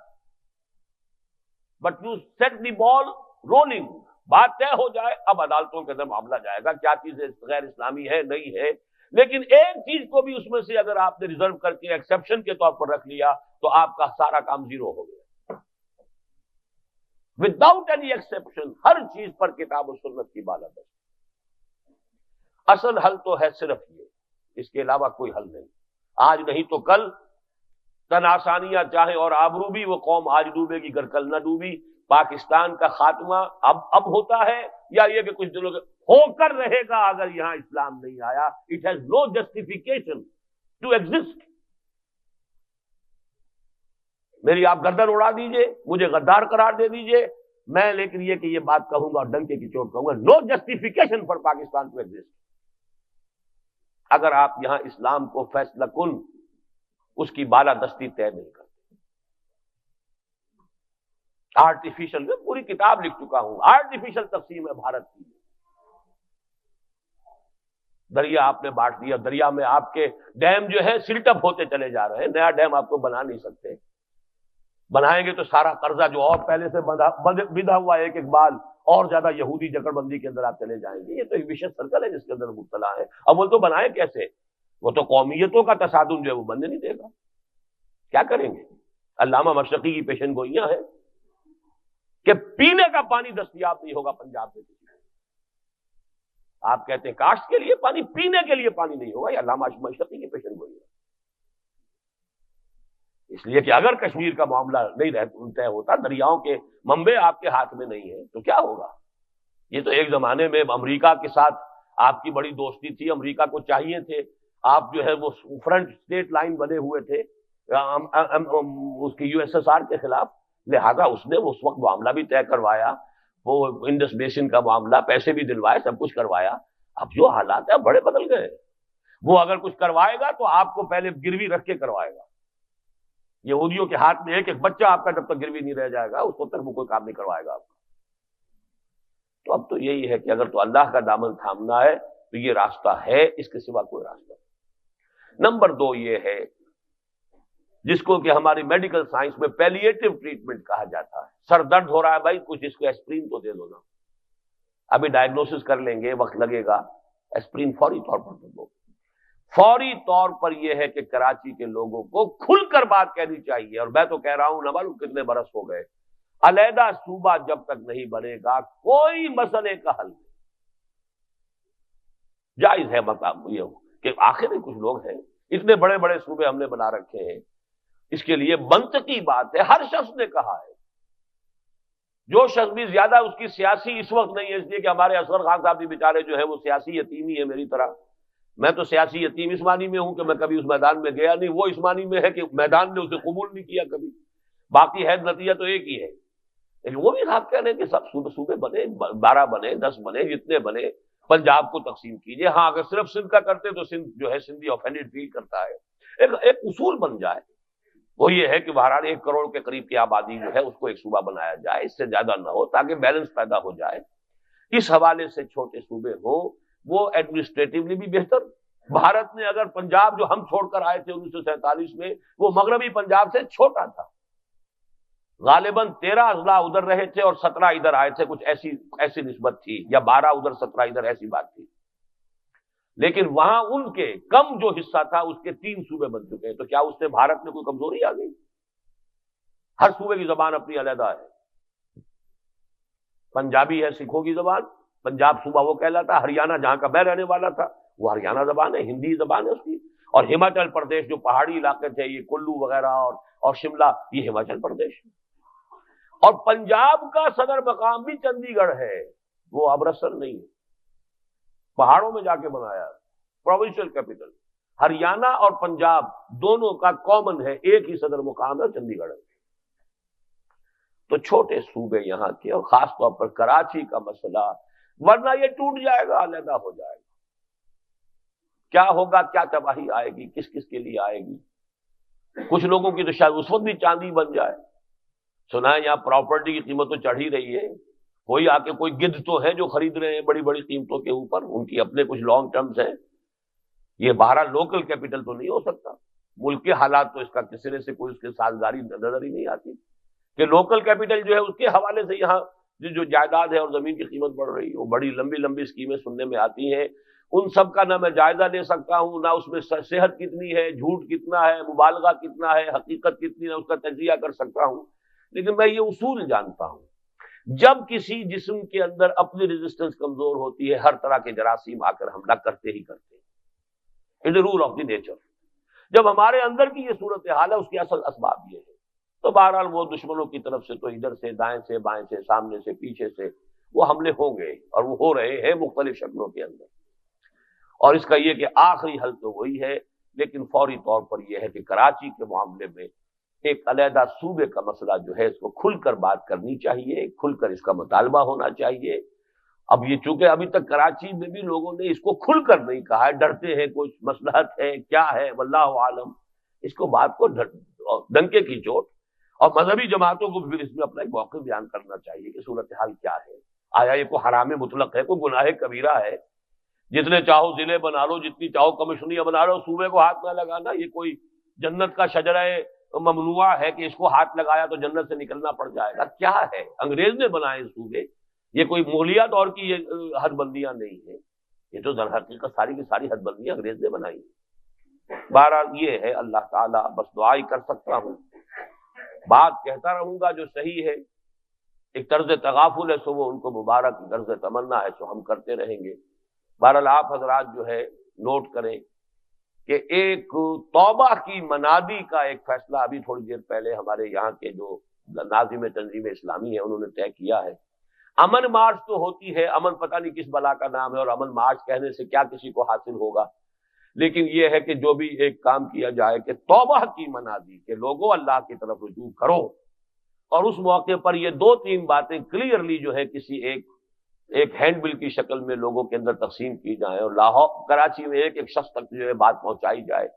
but you set the ball rolling, بات طے ہو جائے، اب عدالتوں کے اندر معاملہ جائے گا کیا چیزیں غیر اسلامی ہے نہیں ہے۔ لیکن ایک چیز کو بھی اس میں سے اگر آپ نے ریزرو کر کے ایکسیپشن کے طور پر رکھ لیا تو آپ کا سارا کام زیرو ہو گیا۔ وداؤٹ اینی ایکسیپشن ہر چیز پر کتاب و سنت کی بالادستی۔ اصل حل تو ہے صرف یہ، اس کے علاوہ کوئی حل نہیں. آج نہیں تو کل تن آسانیاں چاہیں اور آبرو بھی، وہ قوم آج ڈوبے گی گر کل نہ ڈوبی. پاکستان کا خاتمہ اب ہوتا ہے یا یہ کہ کچھ دنوں ہو کر رہے گا اگر یہاں اسلام نہیں آیا. It has no justification to exist. میری آپ گردن اڑا دیجئے، مجھے غدار قرار دے دیجئے، میں لیکن یہ کہ یہ بات کہوں گا اور ڈنکے کی چوٹ کہوں گا، no justification for Pakistan to exist. اگر آپ یہاں اسلام کو فیصلہ کن اس کی بالادستی طے نہیں کرتے. آرٹیفیشل، میں پوری کتاب لکھ چکا ہوں، آرٹیفیشل تقسیم ہے بھارت کی. دریا آپ نے بانٹ دیا، دریا میں آپ کے ڈیم جو ہے سلٹ اپ ہوتے چلے جا رہے ہیں. نیا ڈیم آپ کو بنا نہیں سکتے. بنائیں گے تو سارا قرضہ جو اور پہلے سے بندھا ہوا ایک بال اور زیادہ یہودی جکڑ بندی کے اندر آپ چلے جائیں گے. یہ تو ایک وشیش سرکل ہے جس کے اندر مبتلا ہے. اب وہ تو بنائیں کیسے؟ وہ تو قومیتوں کا تصادم جو ہے وہ بننے نہیں دے گا. کیا کریں گے؟ علامہ مشرقی کی پیشن گوئیاں ہیں کہ پینے کا پانی دستیاب نہیں ہوگا پنجاب میں. آپ کہتے ہیں کاشت کے لیے پانی، پینے کے لیے پانی نہیں ہوگا. یہ علامہ مشرقی کی پیشن گوئی ہے. اس لیے کہ اگر کشمیر کا معاملہ نہیں طے ہوتا، دریاؤں کے منبع آپ کے ہاتھ میں نہیں ہے، تو کیا ہوگا؟ یہ تو ایک زمانے میں امریکہ کے ساتھ آپ کی بڑی دوستی تھی، امریکہ کو چاہیے تھے آپ جو ہے وہ فرنٹ اسٹیٹ لائن بنے ہوئے تھے اس کی USSR کے خلاف. لہذا اس نے اس وقت معاملہ بھی طے کروایا، وہ انڈس بیسن کا معاملہ، پیسے بھی دلوائے، سب کچھ کروایا. اب جو حالات ہیں بڑے بدل گئے. وہ اگر کچھ کروائے گا تو آپ کو پہلے گروی رکھ کے کروائے گا. یہودیوں کے ہاتھ میں ایک بچہ آپ کا جب تک گروی نہیں رہ جائے گا اس وقت تک وہ کوئی کام نہیں کروائے گا آپ کا. تو اب تو یہی ہے کہ اگر تو اللہ کا دامن تھامنا ہے تو یہ راستہ ہے، اس کے سوا کوئی راستہ نہیں. نمبر 2 یہ ہے جس کو کہ ہماری میڈیکل سائنس میں پیلیٹیو ٹریٹمنٹ کہا جاتا ہے. سر درد ہو رہا ہے بھائی، کچھ اس کو ایسپرین تو دے دو نا. ابھی ڈائگنوسس کر لیں گے، وقت لگے گا. ایسپرین فوری طور پر دے دو. فوری طور پر یہ ہے کہ کراچی کے لوگوں کو کھل کر بات کہنی چاہیے. اور میں تو کہہ رہا ہوں نہ معلوم کتنے برس ہو گئے، علیحدہ صوبہ جب تک نہیں بنے گا کوئی مسئلے کا حل نہیں. جائز ہے مطلب یہ کہ آخر کچھ لوگ ہیں، اتنے بڑے بڑے صوبے ہم نے بنا رکھے ہیں. اس کے لیے منطقی بات ہے، ہر شخص نے کہا ہے. جو شخص بھی زیادہ اس کی سیاسی اس وقت نہیں ہے، اس لیے کہ ہمارے اصغر خان صاحب بھی بیچارے جو ہے وہ سیاسی یتیم ہی ہے میری طرح. میں تو سیاسی یتیم اس معنی میں ہوں کہ میں کبھی اس میدان میں گیا نہیں، وہ اس معنی میں ہے کہ میدان نے اسے قبول نہیں کیا کبھی. باقی ہے نتیجہ تو ایک ہی ہے. لیکن وہ بھی آپ کہہ رہے ہیں کہ سب صوبے بنے، 12 بنے، 10 بنے، جتنے بنے، پنجاب کو تقسیم کیجئے. ہاں اگر صرف سندھ کا کرتے تو سندھ جو ہے سندھی آفینڈڈ فیل کرتا ہے. ایک اصول بن جائے، وہ یہ ہے کہ بہرحال 1 کروڑ کے قریب کی آبادی جو ہے اس کو ایک صوبہ بنایا جائے، اس سے زیادہ نہ ہو، تاکہ بیلنس پیدا ہو جائے. اس حوالے سے چھوٹے صوبے ہوں، وہ ایڈمنسٹریٹولی بھی بہتر. بھارت نے اگر پنجاب جو ہم چھوڑ کر آئے تھے 1947 میں، وہ مغربی پنجاب سے چھوٹا تھا. غالباً 13 اضلاع ادھر رہے تھے اور 17 ادھر آئے تھے، کچھ ایسی نسبت تھی، یا 12 ادھر 17 ادھر، ایسی بات تھی. لیکن وہاں ان کے کم جو حصہ تھا اس کے 3 صوبے بن چکے ہیں. تو کیا اس سے بھارت میں کوئی کمزوری آ گئی؟ ہر صوبے کی زبان اپنی علیحدہ ہے. پنجابی ہے سکھوں کی زبان، پنجاب صوبہ وہ کہلاتا. ہریانہ جہاں کا میں رہنے والا تھا وہ ہریانہ زبان ہے، ہندی زبان ہے اس کی. اور ہماچل پردیش جو پہاڑی علاقے تھے، یہ کلو وغیرہ اور شملہ، یہ ہماچل پردیش. اور پنجاب کا صدر مقام بھی چندی گڑھ ہے، وہ امرتسر نہیں ہے، پہاڑوں میں جا کے بنایا، پروونشل کیپٹل. ہریانہ اور پنجاب دونوں کا کامن ہے، ایک ہی صدر مقام ہے، چندی گڑھ ہے. تو چھوٹے صوبے یہاں کے، اور خاص طور پر کراچی کا مسئلہ، ورنہ یہ ٹوٹ جائے گا، علیحدہ ہو جائے گا. کیا ہوگا، کیا تباہی آئے گی، کس کس کے لیے آئے گی. کچھ لوگوں کی تو شاید اس وقت بھی چاندی بن جائے. سنا ہے یہاں پراپرٹی کی قیمت تو چڑھ ہی رہی ہے. کوئی آ کے کوئی گدھ تو ہے جو خرید رہے ہیں بڑی بڑی قیمتوں کے اوپر، ان کی اپنے کچھ لانگ ٹرمز ہیں. یہ بہرحال لوکل کیپٹل تو نہیں ہو سکتا. ملک کے حالات تو اس کا کسی نے سے کوئی اس کے سازگاری نظر ہی نہیں آتی کہ لوکل کیپٹل جو ہے اس کے حوالے سے یہاں جو جائیداد ہے اور زمین کی قیمت بڑھ رہی ہے. وہ بڑی لمبی لمبی اسکیمیں سننے میں آتی ہیں، ان سب کا نہ میں جائزہ لے سکتا ہوں، نہ اس میں صحت کتنی ہے، جھوٹ کتنا ہے، مبالغہ کتنا ہے، حقیقت کتنی ہے، اس کا تجزیہ کر سکتا ہوں. لیکن میں یہ اصول جانتا ہوں جب کسی جسم کے اندر اپنی ریزسٹنس کمزور ہوتی ہے ہر طرح کے جراثیم آ کر حملہ کرتے ہی کرتے ہیں، it is rule of the nature. جب ہمارے اندر کی یہ صورتحال ہے اس کے اصل اسباب یہ ہے، تو بہرحال وہ دشمنوں کی طرف سے تو ادھر سے دائیں سے بائیں سے سامنے سے پیچھے سے وہ حملے ہوں گے، اور وہ ہو رہے ہیں مختلف شکلوں کے اندر، اور اس کا یہ کہ آخری حل تو وہی ہے، لیکن فوری طور پر یہ ہے کہ کراچی کے معاملے میں ایک علیحدہ صوبے کا مسئلہ جو ہے اس کو کھل کر بات کرنی چاہیے، کھل کر اس کا مطالبہ ہونا چاہیے۔ اب یہ چونکہ ابھی تک کراچی میں بھی لوگوں نے اس کو کھل کر نہیں کہا ہے، ڈرتے ہیں، کچھ مصلحت ہے کیا ہے واللہ عالم، اس کو بات کو ڈنکے کی چوٹ، اور مذہبی جماعتوں کو بھی اس میں اپنا ایک موقف بیان کرنا چاہیے کہ صورتحال کیا ہے، آیا یہ کوئی حرام مطلق ہے، کوئی گناہ کبیرہ ہے؟ جتنے چاہو ضلع بنا لو، جتنی چاہو کمشنریاں بنا لو، صوبے کو ہاتھ نہ لگانا، یہ کوئی جنت کا شجرہ ممنوع ہے کہ اس کو ہاتھ لگایا تو جنت سے نکلنا پڑ جائے گا؟ کیا ہے؟ انگریز نے بنائے صوبے، یہ کوئی مغلیہ دور کی یہ حد بندیاں نہیں ہیں، یہ تو در حقیقت ساری کی ساری حد بندیاں انگریز نے بنائی ہیں۔ بہرحال یہ ہے، اللہ تعالیٰ بس دعا ہی کر سکتا ہوں، بات کہتا رہوں گا جو صحیح ہے، ایک طرز تغافل ہے سو وہ ان کو مبارک، طرز تمنا ہے سو ہم کرتے رہیں گے۔ بہرحال آپ حضرات جو ہے نوٹ کریں کہ ایک توبہ کی منادی کا ایک فیصلہ ابھی تھوڑی دیر پہلے ہمارے یہاں کے جو ناظم تنظیم اسلامی ہے انہوں نے طے کیا ہے۔ امن مارچ تو ہوتی ہے، امن پتہ نہیں کس بلا کا نام ہے، اور امن مارچ کہنے سے کیا کسی کو حاصل ہوگا، لیکن یہ ہے کہ جو بھی ایک کام کیا جائے کہ توبہ کی منادی، کہ لوگوں اللہ کی طرف رجوع کرو، اور اس موقع پر یہ دو تین باتیں کلیئرلی جو ہے کسی ایک ہینڈ بل کی شکل میں لوگوں کے اندر تقسیم کی جائیں، اور لاہور کراچی میں ایک شخص تک جو ہے بات پہنچائی جائے۔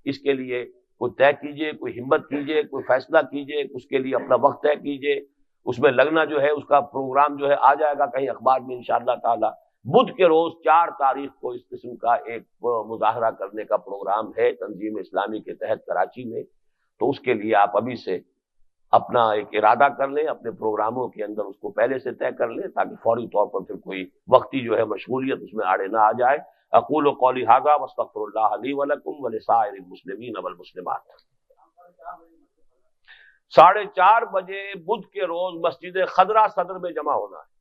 اس کے لیے کوئی طے کیجئے، کوئی ہمت کیجئے، کوئی فیصلہ کیجئے، اس کے لیے اپنا وقت طے کیجئے، اس میں لگنا جو ہے اس کا پروگرام جو ہے آ جائے گا کہیں اخبار میں انشاءاللہ تعالی۔ بدھ کے روز 4 تاریخ کو اس قسم کا ایک مظاہرہ کرنے کا پروگرام ہے تنظیم اسلامی کے تحت کراچی میں، تو اس کے لیے آپ ابھی سے اپنا ایک ارادہ کر لیں، اپنے پروگراموں کے اندر اس کو پہلے سے طے کر لیں، تاکہ فوری طور پر پھر کوئی وقتی جو ہے مشغولیت اس میں آڑے نہ آ جائے۔ اقول قولی ھذا واستغفر اللہ لی ولکم ولسائر المسلمین والمسلمات۔ 4:30 بجے بدھ کے روز مسجد خضرہ صدر میں جمع ہونا ہے۔